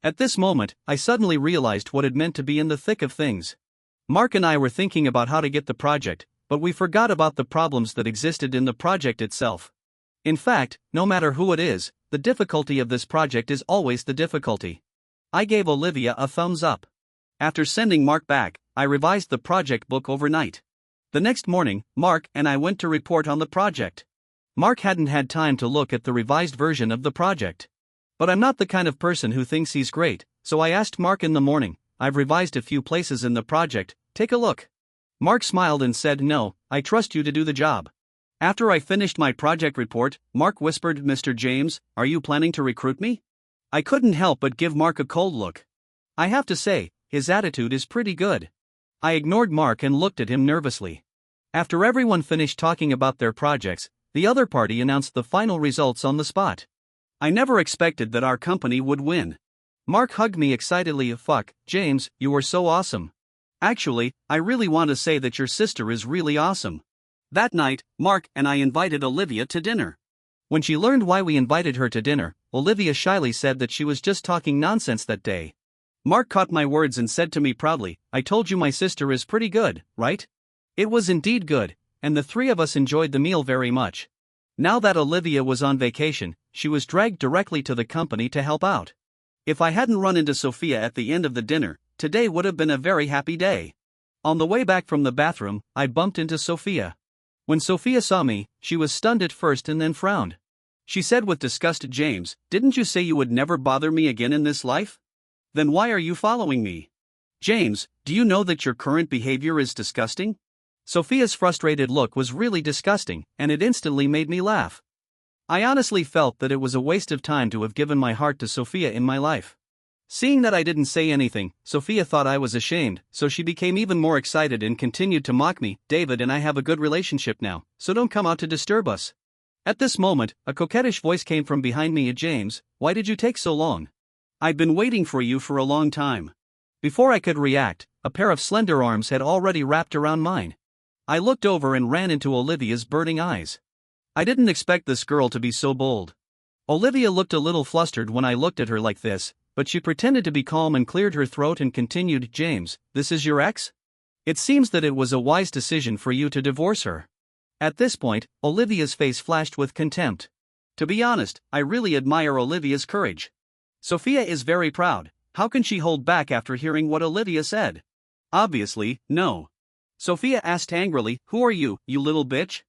[SPEAKER 1] At this moment, I suddenly realized what it meant to be in the thick of things. Mark and I were thinking about how to get the project, but we forgot about the problems that existed in the project itself. In fact, no matter who it is, the difficulty of this project is always the difficulty. I gave Olivia a thumbs up. After sending Mark back, I revised the project book overnight. The next morning, Mark and I went to report on the project. Mark hadn't had time to look at the revised version of the project. But I'm not the kind of person who thinks he's great, so I asked Mark in the morning, I've revised a few places in the project, take a look. Mark smiled and said, no, I trust you to do the job. After I finished my project report, Mark whispered, Mr. James, are you planning to recruit me? I couldn't help but give Mark a cold look. I have to say, his attitude is pretty good. I ignored Mark and looked at him nervously. After everyone finished talking about their projects, the other party announced the final results on the spot. I never expected that our company would win. Mark hugged me excitedly. Fuck, James, you were so awesome. Actually, I really want to say that your sister is really awesome. That night, Mark and I invited Olivia to dinner. When she learned why we invited her to dinner, Olivia shyly said that she was just talking nonsense that day. Mark caught my words and said to me proudly, I told you my sister is pretty good, right? It was indeed good, and the three of us enjoyed the meal very much. Now that Olivia was on vacation, she was dragged directly to the company to help out. If I hadn't run into Sophia at the end of the dinner, today would have been a very happy day. On the way back from the bathroom, I bumped into Sophia. When Sophia saw me, she was stunned at first and then frowned. She said with disgust, James, didn't you say you would never bother me again in this life? Then why are you following me? James, do you know that your current behavior is disgusting? Sophia's frustrated look was really disgusting, and it instantly made me laugh. I honestly felt that it was a waste of time to have given my heart to Sophia in my life. Seeing that I didn't say anything, Sophia thought I was ashamed, so she became even more excited and continued to mock me. David and I have a good relationship now, so don't come out to disturb us. At this moment, a coquettish voice came from behind me. James, why did you take so long? I've been waiting for you for a long time. Before I could react, a pair of slender arms had already wrapped around mine. I looked over and ran into Olivia's burning eyes. I didn't expect this girl to be so bold. Olivia looked a little flustered when I looked at her like this, but she pretended to be calm and cleared her throat and continued, James, this is your ex? It seems that it was a wise decision for you to divorce her. At this point, Olivia's face flashed with contempt. To be honest, I really admire Olivia's courage. Sophia is very proud. How can she hold back after hearing what Olivia said? Obviously, no. Sophia asked angrily, who are you, you little bitch?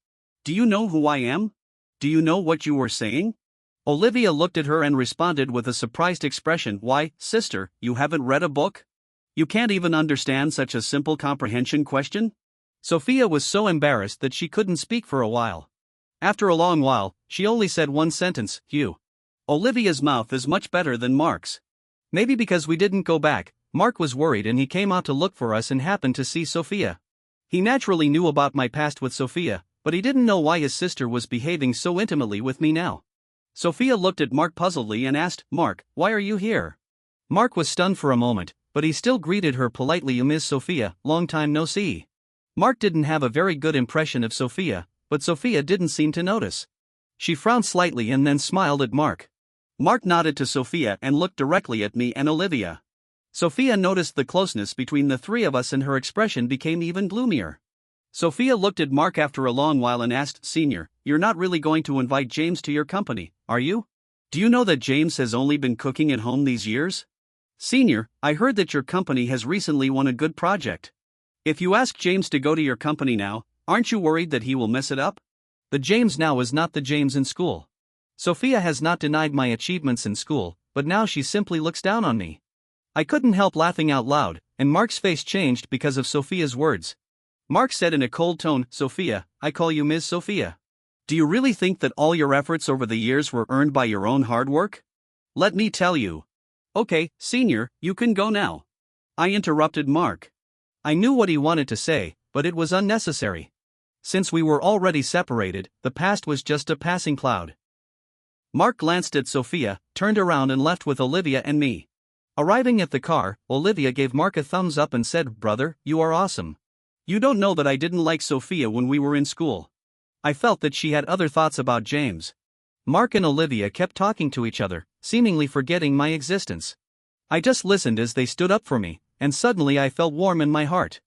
[SPEAKER 1] Do you know who I am? Do you know what you were saying? Olivia looked at her and responded with a surprised expression. Why, sister, you haven't read a book? You can't even understand such a simple comprehension question? Sophia was so embarrassed that she couldn't speak for a while. After a long while, she only said one sentence, you. Olivia's mouth is much better than Mark's. Maybe because we didn't go back, Mark was worried and he came out to look for us and happened to see Sophia. He naturally knew about my past with Sophia, but he didn't know why his sister was behaving so intimately with me now. Sophia looked at Mark puzzledly and asked, "Mark, why are you here?" Mark was stunned for a moment, but he still greeted her politely. "Miss Sophia, long time no see." Mark didn't have a very good impression of Sophia, but Sophia didn't seem to notice. She frowned slightly and then smiled at Mark. Mark nodded to Sophia and looked directly at me and Olivia. Sophia noticed the closeness between the three of us and her expression became even gloomier. Sophia looked at Mark after a long while and asked, "Senior, you're not really going to invite James to your company, are you? Do you know that James has only been cooking at home these years? Senior, I heard that your company has recently won a good project. If you ask James to go to your company now, aren't you worried that he will mess it up?" The James now is not the James in school. Sophia has not denied my achievements in school, but now she simply looks down on me. I couldn't help laughing out loud, and Mark's face changed because of Sophia's words. Mark said in a cold tone, "Sophia, I call you Ms. Sophia. Do you really think that all your efforts over the years were earned by your own hard work? Let me tell you." "Okay, Senior, you can go now." I interrupted Mark. I knew what he wanted to say, but it was unnecessary. Since we were already separated, the past was just a passing cloud. Mark glanced at Sophia, turned around and left with Olivia and me. Arriving at the car, Olivia gave Mark a thumbs up and said, "Brother, you are awesome. You don't know that I didn't like Sophia when we were in school." I felt that she had other thoughts about James. Mark and Olivia kept talking to each other, seemingly forgetting my existence. I just listened as they stood up for me, and suddenly I felt warm in my heart.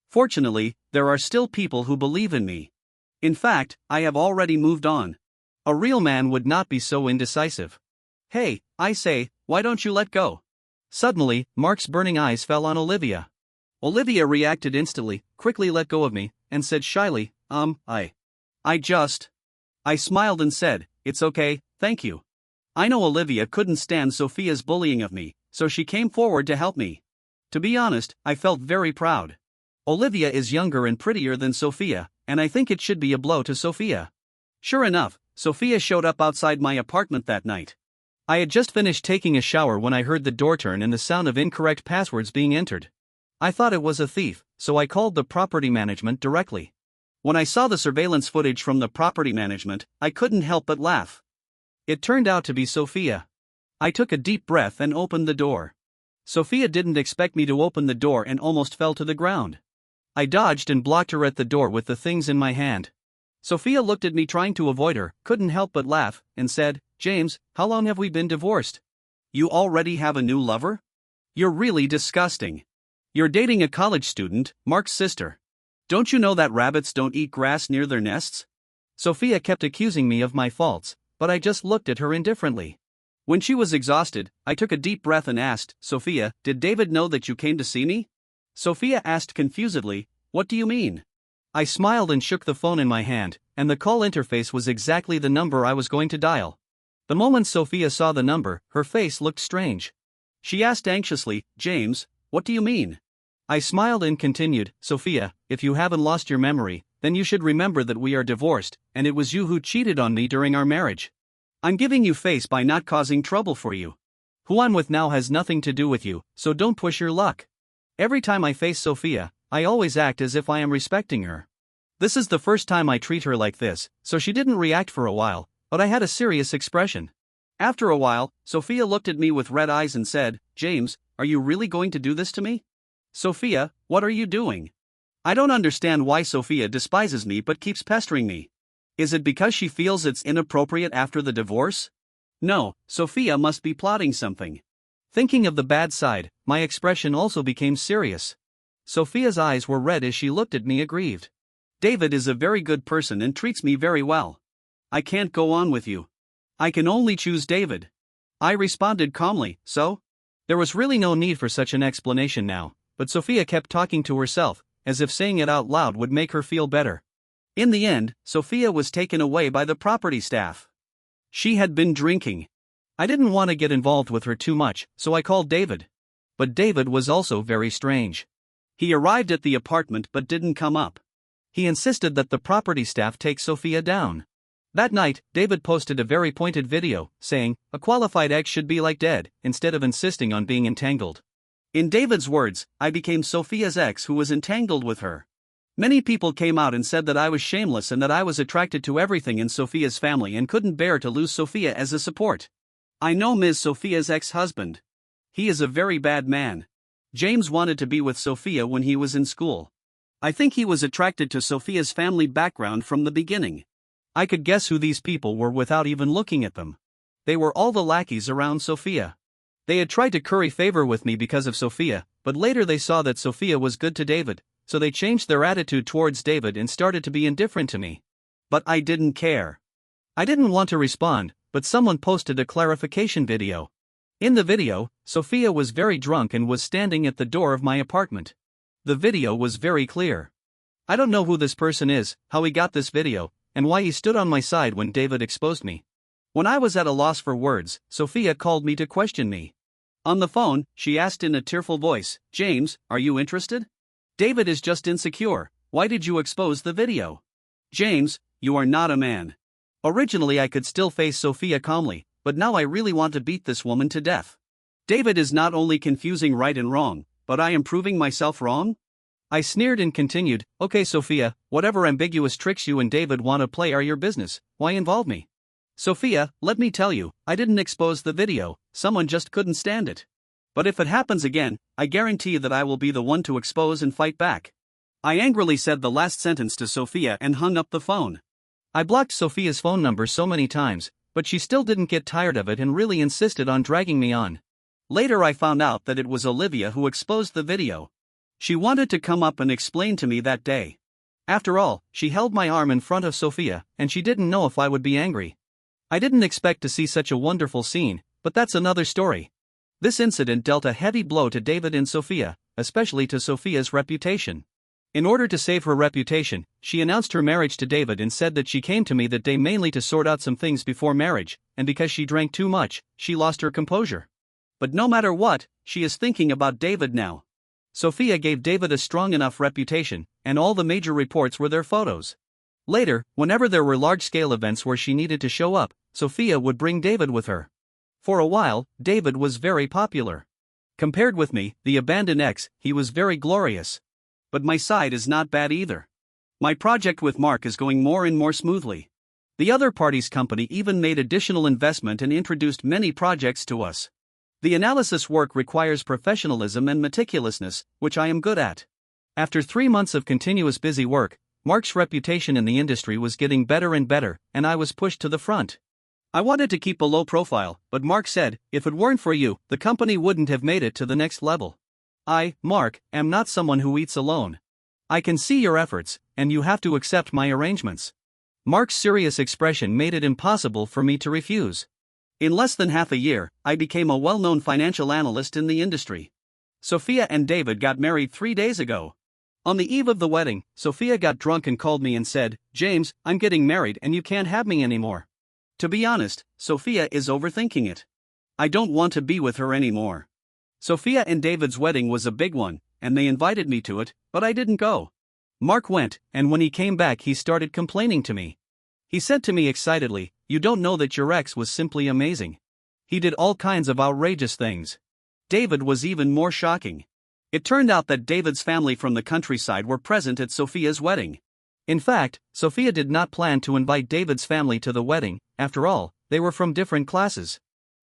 [SPEAKER 1] Fortunately, there are still people who believe in me. In fact, I have already moved on. A real man would not be so indecisive. "Hey, I say, why don't you let go?" Suddenly, Mark's burning eyes fell on Olivia. Olivia reacted instantly, quickly let go of me, and said shyly, I smiled and said, "It's okay, thank you." I know Olivia couldn't stand Sophia's bullying of me, so she came forward to help me. To be honest, I felt very proud. Olivia is younger and prettier than Sophia, and I think it should be a blow to Sophia. Sure enough, Sophia showed up outside my apartment that night. I had just finished taking a shower when I heard the door turn and the sound of incorrect passwords being entered. I thought it was a thief, so I called the property management directly. When I saw the surveillance footage from the property management, I couldn't help but laugh. It turned out to be Sophia. I took a deep breath and opened the door. Sophia didn't expect me to open the door and almost fell to the ground. I dodged and blocked her at the door with the things in my hand. Sophia looked at me trying to avoid her, couldn't help but laugh, and said, "James, how long have we been divorced? You already have a new lover? You're really disgusting. You're dating a college student, Mark's sister. Don't you know that rabbits don't eat grass near their nests?" Sophia kept accusing me of my faults, but I just looked at her indifferently. When she was exhausted, I took a deep breath and asked, "Sophia, did David know that you came to see me?" Sophia asked confusedly, "What do you mean?" I smiled and shook the phone in my hand, and the call interface was exactly the number I was going to dial. The moment Sophia saw the number, her face looked strange. She asked anxiously, "James, what do you mean?" I smiled and continued, "Sophia, if you haven't lost your memory, then you should remember that we are divorced, and it was you who cheated on me during our marriage. I'm giving you face by not causing trouble for you. Who I'm with now has nothing to do with you, so don't push your luck." Every time I face Sophia, I always act as if I am respecting her. This is the first time I treat her like this, so she didn't react for a while, but I had a serious expression. After a while, Sophia looked at me with red eyes and said, "James, are you really going to do this to me?" "Sophia, what are you doing?" I don't understand why Sophia despises me but keeps pestering me. Is it because she feels it's inappropriate after the divorce? No, Sophia must be plotting something. Thinking of the bad side, my expression also became serious. Sophia's eyes were red as she looked at me aggrieved. "David is a very good person and treats me very well. I can't go on with you. I can only choose David." I responded calmly, "So?" There was really no need for such an explanation now, but Sophia kept talking to herself, as if saying it out loud would make her feel better. In the end, Sophia was taken away by the property staff. She had been drinking. I didn't want to get involved with her too much, so I called David. But David was also very strange. He arrived at the apartment but didn't come up. He insisted that the property staff take Sophia down. That night, David posted a very pointed video, saying, "A qualified ex should be like dead," instead of insisting on being entangled. In David's words, I became Sophia's ex who was entangled with her. Many people came out and said that I was shameless and that I was attracted to everything in Sophia's family and couldn't bear to lose Sophia as a support. I know Ms. Sophia's ex-husband. He is a very bad man. James wanted to be with Sophia when he was in school. I think he was attracted to Sophia's family background from the beginning. I could guess who these people were without even looking at them. They were all the lackeys around Sophia. They had tried to curry favor with me because of Sophia, but later they saw that Sophia was good to David, so they changed their attitude towards David and started to be indifferent to me. But I didn't care. I didn't want to respond, but someone posted a clarification video. In the video, Sophia was very drunk and was standing at the door of my apartment. The video was very clear. I don't know who this person is, how he got this video, and why he stood on my side when David exposed me. When I was at a loss for words, Sophia called me to question me. On the phone, she asked in a tearful voice, "James, are you interested? David is just insecure. Why did you expose the video? James, you are not a man." Originally I could still face Sophia calmly, but now I really want to beat this woman to death. David is not only confusing right and wrong, but I am proving myself wrong? I sneered and continued, "Okay Sophia, whatever ambiguous tricks you and David want to play are your business, why involve me? Sophia, let me tell you, I didn't expose the video, someone just couldn't stand it. But if it happens again, I guarantee that I will be the one to expose and fight back." I angrily said the last sentence to Sophia and hung up the phone. I blocked Sophia's phone number so many times, but she still didn't get tired of it and really insisted on dragging me on. Later I found out that it was Olivia who exposed the video. She wanted to come up and explain to me that day. After all, she held my arm in front of Sophia, and she didn't know if I would be angry. I didn't expect to see such a wonderful scene, but that's another story. This incident dealt a heavy blow to David and Sophia, especially to Sophia's reputation. In order to save her reputation, she announced her marriage to David and said that she came to me that day mainly to sort out some things before marriage, and because she drank too much, she lost her composure. But no matter what, she is thinking about David now. Sophia gave David a strong enough reputation, and all the major reports were their photos. Later, whenever there were large-scale events where she needed to show up, Sophia would bring David with her. For a while, David was very popular. Compared with me, the abandoned ex, he was very glorious. But my side is not bad either. My project with Mark is going more and more smoothly. The other party's company even made additional investment and introduced many projects to us. The analysis work requires professionalism and meticulousness, which I am good at. After 3 months of continuous busy work, Mark's reputation in the industry was getting better and better, and I was pushed to the front. I wanted to keep a low profile, but Mark said, "If it weren't for you, the company wouldn't have made it to the next level. I, Mark, am not someone who eats alone. I can see your efforts, and you have to accept my arrangements." Mark's serious expression made it impossible for me to refuse. In less than half a year, I became a well-known financial analyst in the industry. Sophia and David got married 3 days ago. On the eve of the wedding, Sophia got drunk and called me and said, "James, I'm getting married and you can't have me anymore." To be honest, Sophia is overthinking it. I don't want to be with her anymore. Sophia and David's wedding was a big one, and they invited me to it, but I didn't go. Mark went, and when he came back he started complaining to me. He said to me excitedly, "You don't know that your ex was simply amazing. He did all kinds of outrageous things." David was even more shocking. It turned out that David's family from the countryside were present at Sophia's wedding. In fact, Sophia did not plan to invite David's family to the wedding, after all, they were from different classes.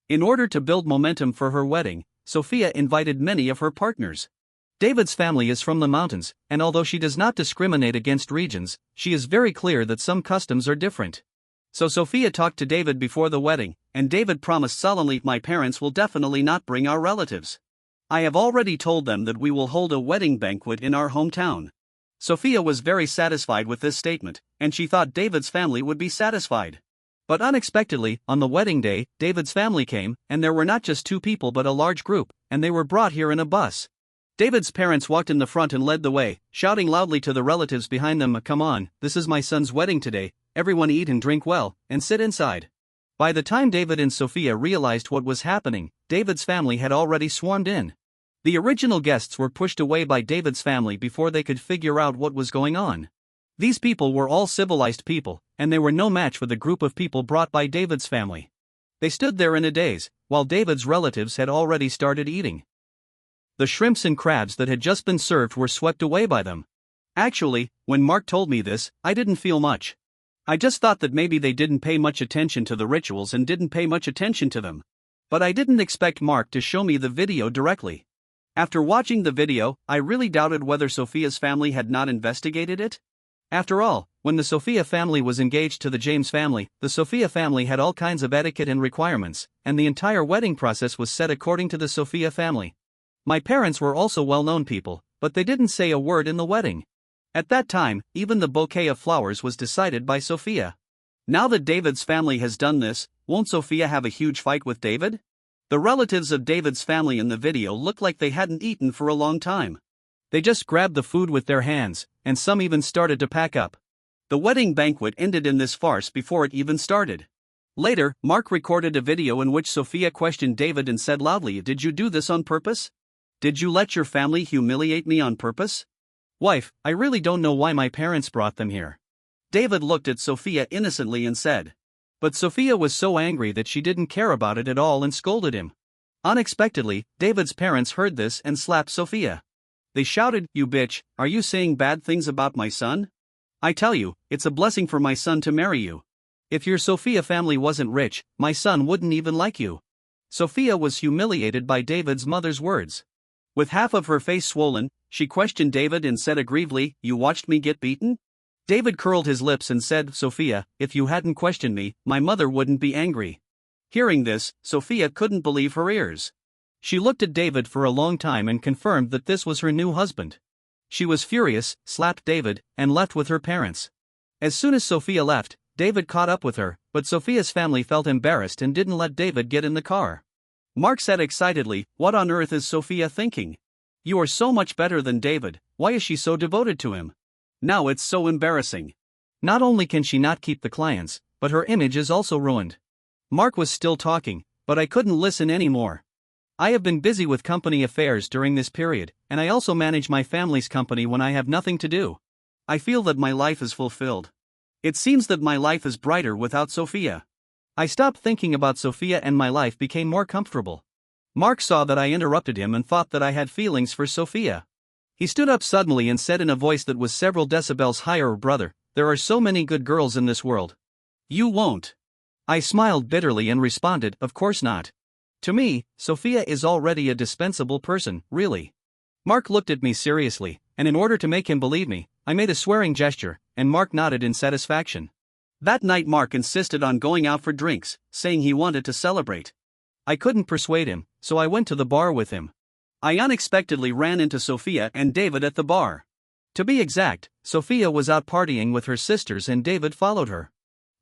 [SPEAKER 1] In order to build momentum for her wedding, Sophia invited many of her partners. David's family is from the mountains, and although she does not discriminate against regions, she is very clear that some customs are different. So Sophia talked to David before the wedding, and David promised solemnly, "My parents will definitely not bring our relatives. I have already told them that we will hold a wedding banquet in our hometown." Sophia was very satisfied with this statement, and she thought David's family would be satisfied. But unexpectedly, on the wedding day, David's family came, and there were not just 2 people but a large group, and they were brought here in a bus. David's parents walked in the front and led the way, shouting loudly to the relatives behind them, "Come on, this is my son's wedding today, everyone eat and drink well, and sit inside." By the time David and Sophia realized what was happening, David's family had already swarmed in. The original guests were pushed away by David's family before they could figure out what was going on. These people were all civilized people, and they were no match for the group of people brought by David's family. They stood there in a daze, while David's relatives had already started eating. The shrimps and crabs that had just been served were swept away by them. Actually, when Mark told me this, I didn't feel much. I just thought that maybe they didn't pay much attention to the rituals and didn't pay much attention to them. But I didn't expect Mark to show me the video directly. After watching the video, I really doubted whether Sophia's family had not investigated it. After all, when the Sophia family was engaged to the James family, the Sophia family had all kinds of etiquette and requirements, and the entire wedding process was set according to the Sophia family. My parents were also well-known people, but they didn't say a word in the wedding. At that time, even the bouquet of flowers was decided by Sophia. Now that David's family has done this, won't Sophia have a huge fight with David? The relatives of David's family in the video looked like they hadn't eaten for a long time. They just grabbed the food with their hands, and some even started to pack up. The wedding banquet ended in this farce before it even started. Later, Mark recorded a video in which Sophia questioned David and said loudly, "Did you do this on purpose? Did you let your family humiliate me on purpose?" "Wife, I really don't know why my parents brought them here." David looked at Sophia innocently and said. But Sophia was so angry that she didn't care about it at all and scolded him. Unexpectedly, David's parents heard this and slapped Sophia. They shouted, "You bitch, are you saying bad things about my son? I tell you, it's a blessing for my son to marry you. If your Sophia family wasn't rich, my son wouldn't even like you." Sophia was humiliated by David's mother's words. With half of her face swollen, she questioned David and said aggrievedly, "You watched me get beaten?" David curled his lips and said, "Sophia, if you hadn't questioned me, my mother wouldn't be angry." Hearing this, Sophia couldn't believe her ears. She looked at David for a long time and confirmed that this was her new husband. She was furious, slapped David, and left with her parents. As soon as Sophia left, David caught up with her, but Sophia's family felt embarrassed and didn't let David get in the car. Mark said excitedly, "What on earth is Sophia thinking? You are so much better than David, why is she so devoted to him? Now it's so embarrassing. Not only can she not keep the clients, but her image is also ruined." Mark was still talking, but I couldn't listen anymore. I have been busy with company affairs during this period, and I also manage my family's company when I have nothing to do. I feel that my life is fulfilled. It seems that my life is brighter without Sophia. I stopped thinking about Sophia and my life became more comfortable. Mark saw that I interrupted him and thought that I had feelings for Sophia. He stood up suddenly and said in a voice that was several decibels higher, "Brother, there are so many good girls in this world. You won't." I smiled bitterly and responded, "Of course not. To me, Sophia is already a dispensable person, really." Mark looked at me seriously, and in order to make him believe me, I made a swearing gesture, and Mark nodded in satisfaction. That night Mark insisted on going out for drinks, saying he wanted to celebrate. I couldn't persuade him, so I went to the bar with him. I unexpectedly ran into Sophia and David at the bar. To be exact, Sophia was out partying with her sisters and David followed her.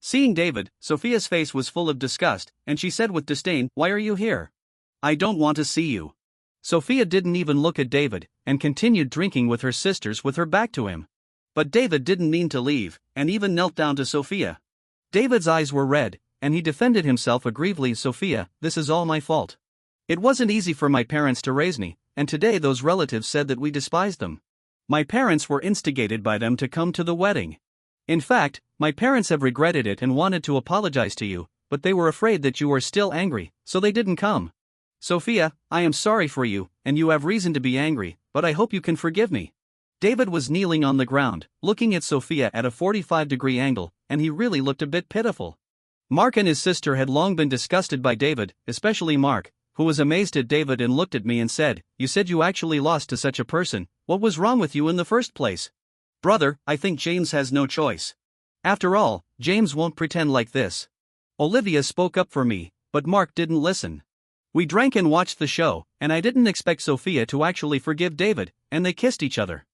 [SPEAKER 1] Seeing David, Sophia's face was full of disgust, and she said with disdain, "Why are you here? I don't want to see you." Sophia didn't even look at David, and continued drinking with her sisters with her back to him. But David didn't mean to leave, and even knelt down to Sophia. David's eyes were red, and he defended himself aggrievedly, "Sophia, this is all my fault. It wasn't easy for my parents to raise me, and today those relatives said that we despised them. My parents were instigated by them to come to the wedding. In fact, my parents have regretted it and wanted to apologize to you, but they were afraid that you were still angry, so they didn't come. Sophia, I am sorry for you, and you have reason to be angry, but I hope you can forgive me." David was kneeling on the ground, looking at Sophia at a 45-degree angle, and he really looked a bit pitiful. Mark and his sister had long been disgusted by David, especially Mark, who was amazed at David and looked at me and said, "You said you actually lost to such a person. What was wrong with you in the first place?" "Brother, I think James has no choice. After all, James won't pretend like this." Olivia spoke up for me, but Mark didn't listen. We drank and watched the show, and I didn't expect Sophia to actually forgive David, and they kissed each other.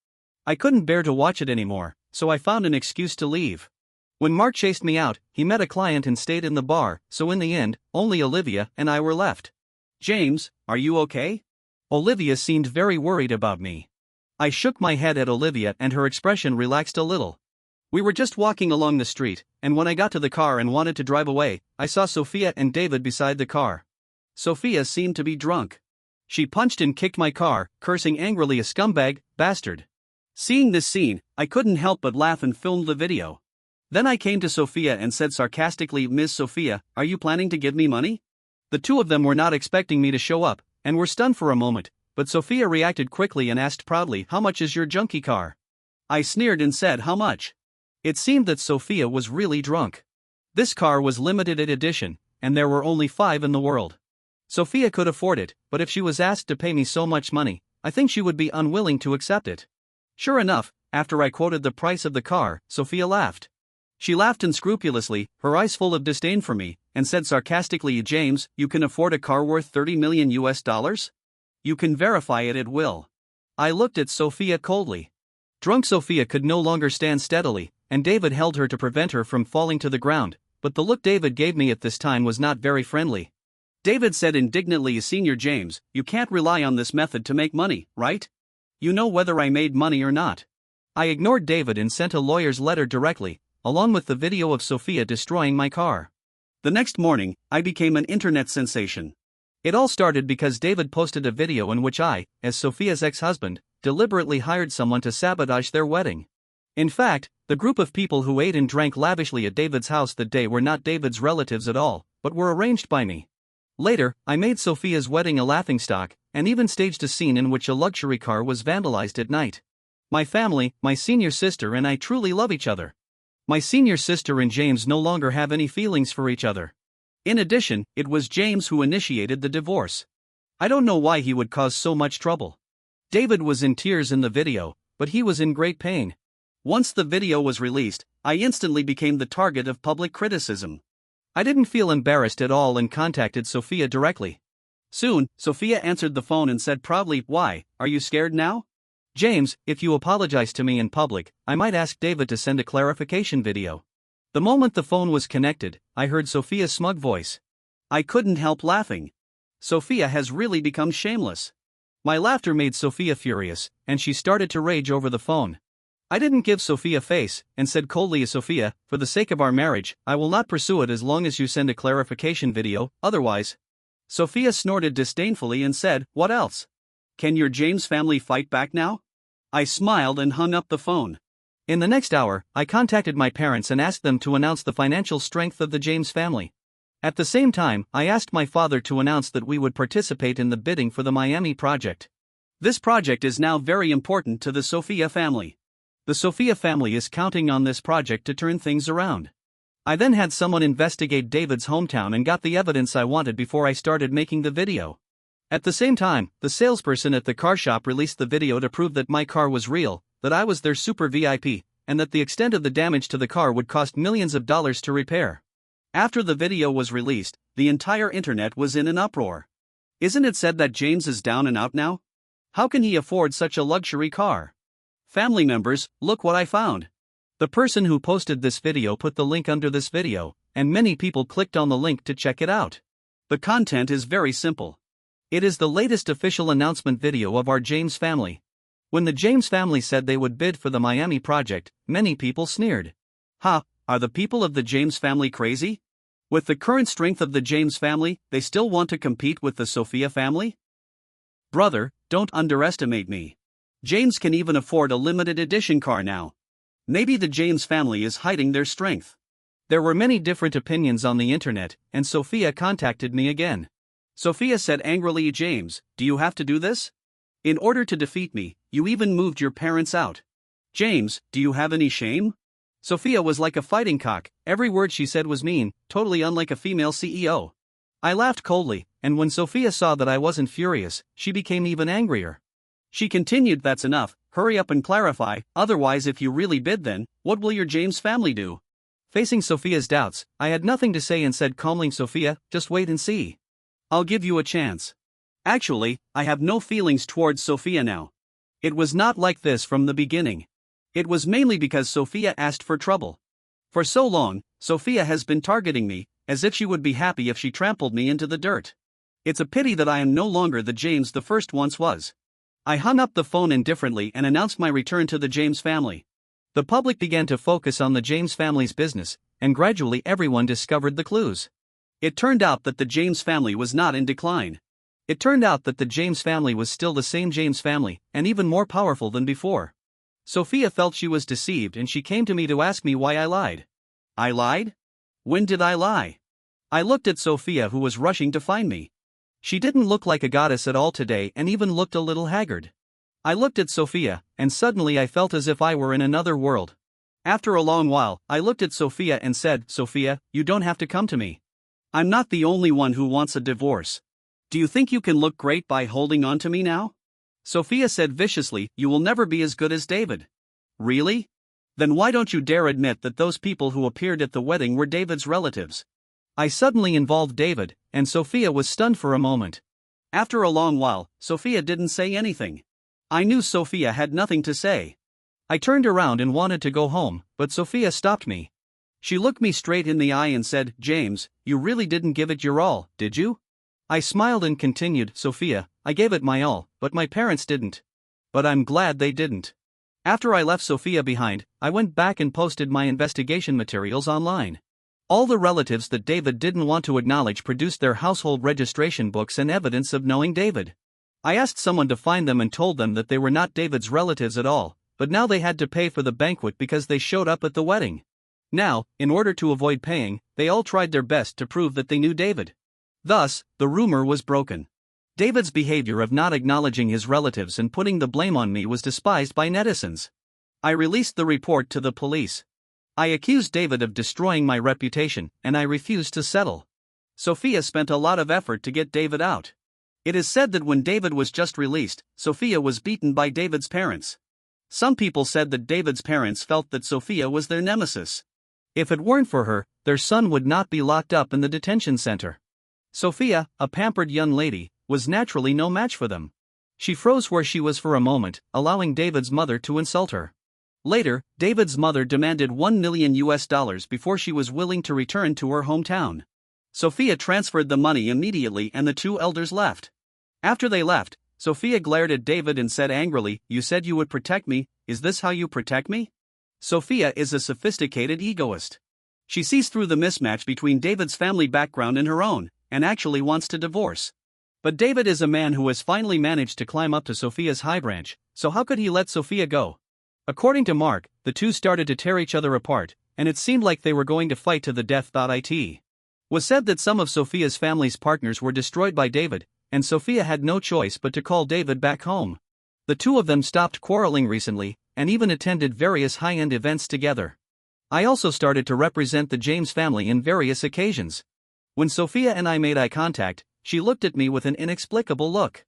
[SPEAKER 1] I couldn't bear to watch it anymore, so I found an excuse to leave. When Mark chased me out, he met a client and stayed in the bar, so in the end, only Olivia and I were left. "James, are you okay?" Olivia seemed very worried about me. I shook my head at Olivia and her expression relaxed a little. We were just walking along the street, and when I got to the car and wanted to drive away, I saw Sophia and David beside the car. Sophia seemed to be drunk. She punched and kicked my car, cursing angrily, "A scumbag, bastard." Seeing this scene, I couldn't help but laugh and filmed the video. Then I came to Sophia and said sarcastically, "Ms. Sophia, are you planning to give me money?" The two of them were not expecting me to show up, and were stunned for a moment, but Sophia reacted quickly and asked proudly, "How much is your junkie car?" I sneered and said, "How much?" It seemed that Sophia was really drunk. This car was limited edition, and there were only 5 in the world. Sophia could afford it, but if she was asked to pay me so much money, I think she would be unwilling to accept it. Sure enough, after I quoted the price of the car, Sophia laughed. She laughed unscrupulously, her eyes full of disdain for me, and said sarcastically, "James, you can afford a car worth $30 million US? You can verify it at will." I looked at Sophia coldly. Drunk Sophia could no longer stand steadily, and David held her to prevent her from falling to the ground, but the look David gave me at this time was not very friendly. David said indignantly, "Senior James, you can't rely on this method to make money, right? You know whether I made money or not." I ignored David and sent a lawyer's letter directly, along with the video of Sophia destroying my car. The next morning, I became an internet sensation. It all started because David posted a video in which I, as Sophia's ex-husband, deliberately hired someone to sabotage their wedding. In fact, the group of people who ate and drank lavishly at David's house that day were not David's relatives at all, but were arranged by me. Later, I made Sophia's wedding a laughingstock, and even staged a scene in which a luxury car was vandalized at night. My family, my senior sister and I truly love each other. My senior sister and James no longer have any feelings for each other. In addition, it was James who initiated the divorce. I don't know why he would cause so much trouble. David was in tears in the video, but he was in great pain. Once the video was released, I instantly became the target of public criticism. I didn't feel embarrassed at all and contacted Sophia directly. Soon, Sophia answered the phone and said proudly, "Why, are you scared now? James, if you apologize to me in public, I might ask David to send a clarification video." The moment the phone was connected, I heard Sophia's smug voice. I couldn't help laughing. Sophia has really become shameless. My laughter made Sophia furious, and she started to rage over the phone. I didn't give Sophia face, and said coldly, "Sophia, for the sake of our marriage, I will not pursue it as long as you send a clarification video, otherwise." Sophia snorted disdainfully and said, "What else? Can your James family fight back now?" I smiled and hung up the phone. In the next hour, I contacted my parents and asked them to announce the financial strength of the James family. At the same time, I asked my father to announce that we would participate in the bidding for the Miami project. This project is now very important to the Sophia family. The Sophia family is counting on this project to turn things around. I then had someone investigate David's hometown and got the evidence I wanted before I started making the video. At the same time, the salesperson at the car shop released the video to prove that my car was real, that I was their super VIP, and that the extent of the damage to the car would cost millions of dollars to repair. After the video was released, the entire internet was in an uproar. Isn't it said that James is down and out now? How can he afford such a luxury car? Family members, look what I found. The person who posted this video put the link under this video, and many people clicked on the link to check it out. The content is very simple. It is the latest official announcement video of our James family. When the James family said they would bid for the Miami project, many people sneered. Ha, are the people of the James family crazy? With the current strength of the James family, they still want to compete with the Sophia family? Brother, don't underestimate me. James can even afford a limited edition car now. Maybe the James family is hiding their strength. There were many different opinions on the internet, and Sophia contacted me again. Sophia said angrily, "James, do you have to do this? In order to defeat me, you even moved your parents out. James, do you have any shame?" Sophia was like a fighting cock, every word she said was mean, totally unlike a female CEO. I laughed coldly, and when Sophia saw that I wasn't furious, she became even angrier. She continued, "That's enough, hurry up and clarify, otherwise if you really bid then, what will your James family do?" Facing Sophia's doubts, I had nothing to say and said calmly, "Sophia, just wait and see. I'll give you a chance." Actually, I have no feelings towards Sophia now. It was not like this from the beginning. It was mainly because Sophia asked for trouble. For so long, Sophia has been targeting me, as if she would be happy if she trampled me into the dirt. It's a pity that I am no longer the James the first once was. I hung up the phone indifferently and announced my return to the James family. The public began to focus on the James family's business, and gradually everyone discovered the clues. It turned out that the James family was not in decline. It turned out that the James family was still the same James family, and even more powerful than before. Sophia felt she was deceived and she came to me to ask me why I lied. I lied? When did I lie? I looked at Sophia, who was rushing to find me. She didn't look like a goddess at all today and even looked a little haggard. I looked at Sophia, and suddenly I felt as if I were in another world. After a long while, I looked at Sophia and said, "Sophia, you don't have to come to me. I'm not the only one who wants a divorce. Do you think you can look great by holding on to me now?" Sophia said viciously, "You will never be as good as David." "Really? Then why don't you dare admit that those people who appeared at the wedding were David's relatives?" I suddenly involved David, and Sophia was stunned for a moment. After a long while, Sophia didn't say anything. I knew Sophia had nothing to say. I turned around and wanted to go home, but Sophia stopped me. She looked me straight in the eye and said, "James, you really didn't give it your all, did you?" I smiled and continued, "Sophia, I gave it my all, but my parents didn't. But I'm glad they didn't." After I left Sophia behind, I went back and posted my investigation materials online. All the relatives that David didn't want to acknowledge produced their household registration books and evidence of knowing David. I asked someone to find them and told them that they were not David's relatives at all, but now they had to pay for the banquet because they showed up at the wedding. Now, in order to avoid paying, they all tried their best to prove that they knew David. Thus, the rumor was broken. David's behavior of not acknowledging his relatives and putting the blame on me was despised by netizens. I released the report to the police. I accused David of destroying my reputation, and I refused to settle. Sophia spent a lot of effort to get David out. It is said that when David was just released, Sophia was beaten by David's parents. Some people said that David's parents felt that Sophia was their nemesis. If it weren't for her, their son would not be locked up in the detention center. Sophia, a pampered young lady, was naturally no match for them. She froze where she was for a moment, allowing David's mother to insult her. Later, David's mother demanded $1 million before she was willing to return to her hometown. Sophia transferred the money immediately and the two elders left. After they left, Sophia glared at David and said angrily, "You said you would protect me, is this how you protect me?" Sophia is a sophisticated egoist. She sees through the mismatch between David's family background and her own, and actually wants to divorce. But David is a man who has finally managed to climb up to Sophia's high branch, so how could he let Sophia go? According to Mark, the two started to tear each other apart, and it seemed like they were going to fight to the death. It was said that some of Sophia's family's partners were destroyed by David, and Sophia had no choice but to call David back home. The two of them stopped quarreling recently, and even attended various high-end events together. I also started to represent the James family in various occasions. When Sophia and I made eye contact, she looked at me with an inexplicable look.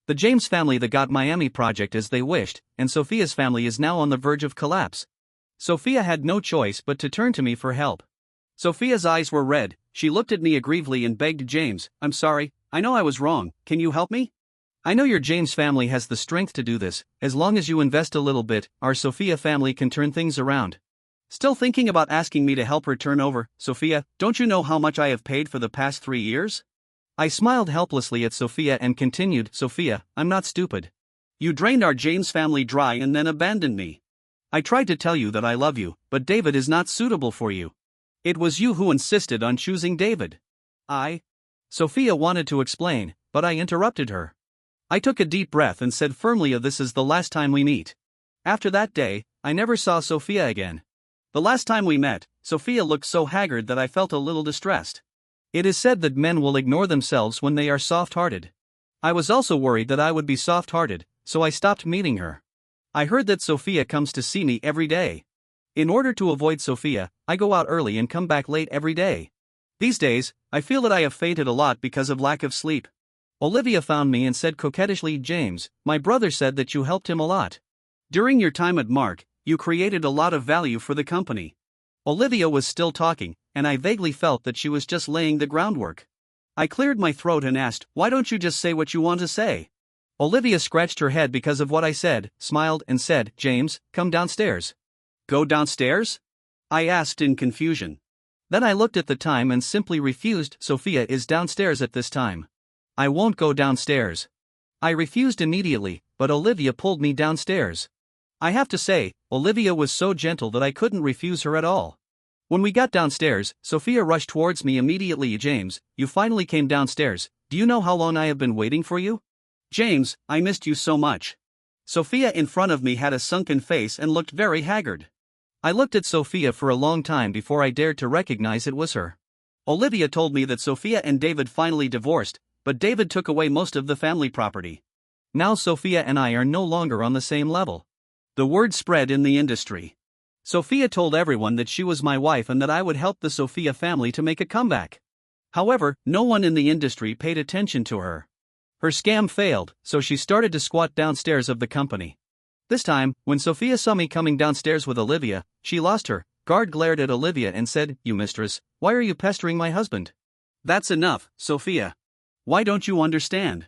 [SPEAKER 1] The James family that got Miami project as they wished, and Sophia's family is now on the verge of collapse. Sophia had no choice but to turn to me for help. Sophia's eyes were red, she looked at me aggrievedly and begged, "James, I'm sorry, I know I was wrong, can you help me? I know your James family has the strength to do this, as long as you invest a little bit, our Sophia family can turn things around." Still thinking about asking me to help her turn over, "Sophia, don't you know how much I have paid for the past 3 years?" I smiled helplessly at Sophia and continued, "Sophia, I'm not stupid. You drained our James family dry and then abandoned me. I tried to tell you that I love you, but David is not suitable for you. It was you who insisted on choosing David." Sophia wanted to explain, but I interrupted her. I took a deep breath and said firmly, "This is the last time we meet." After that day, I never saw Sophia again. The last time we met, Sophia looked so haggard that I felt a little distressed. It is said that men will ignore themselves when they are soft-hearted. I was also worried that I would be soft-hearted, so I stopped meeting her. I heard that Sophia comes to see me every day. In order to avoid Sophia, I go out early and come back late every day. These days, I feel that I have fainted a lot because of lack of sleep. Olivia found me and said coquettishly, "James, my brother said that you helped him a lot. During your time at Mark, you created a lot of value for the company." Olivia was still talking, and I vaguely felt that she was just laying the groundwork. I cleared my throat and asked, "Why don't you just say what you want to say?" Olivia scratched her head because of what I said, smiled and said, "James, come downstairs." "Go downstairs?" I asked in confusion. Then I looked at the time and simply refused. "Sophia is downstairs at this time." "I won't go downstairs." I refused immediately, but Olivia pulled me downstairs. I have to say, Olivia was so gentle that I couldn't refuse her at all. When we got downstairs, Sophia rushed towards me immediately. "James, you finally came downstairs. Do you know how long I have been waiting for you?" "James, I missed you so much." Sophia in front of me had a sunken face and looked very haggard. I looked at Sophia for a long time before I dared to recognize it was her. Olivia told me that Sophia and David finally divorced, but David took away most of the family property. Now Sophia and I are no longer on the same level. The word spread in the industry. Sophia told everyone that she was my wife and that I would help the Sophia family to make a comeback. However, no one in the industry paid attention to her. Her scam failed, so she started to squat downstairs of the company. This time, when Sophia saw me coming downstairs with Olivia, she lost her guard, glared at Olivia and said, "You mistress, why are you pestering my husband?" "That's enough, Sophia. Why don't you understand?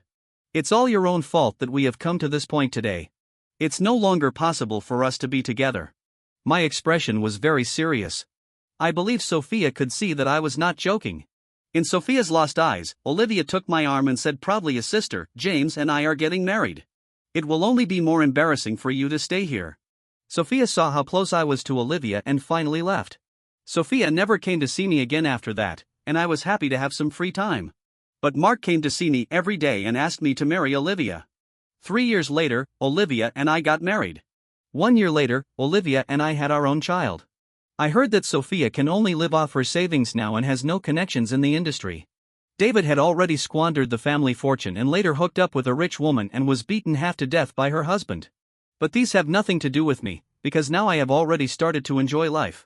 [SPEAKER 1] It's all your own fault that we have come to this point today. It's no longer possible for us to be together." My expression was very serious. I believe Sophia could see that I was not joking. In Sophia's lost eyes, Olivia took my arm and said proudly, "A sister, James and I are getting married. It will only be more embarrassing for you to stay here." Sophia saw how close I was to Olivia and finally left. Sophia never came to see me again after that, and I was happy to have some free time. But Mark came to see me every day and asked me to marry Olivia. 3 years later, Olivia and I got married. 1 year later, Olivia and I had our own child. I heard that Sophia can only live off her savings now and has no connections in the industry. David had already squandered the family fortune and later hooked up with a rich woman and was beaten half to death by her husband. But these have nothing to do with me, because now I have already started to enjoy life.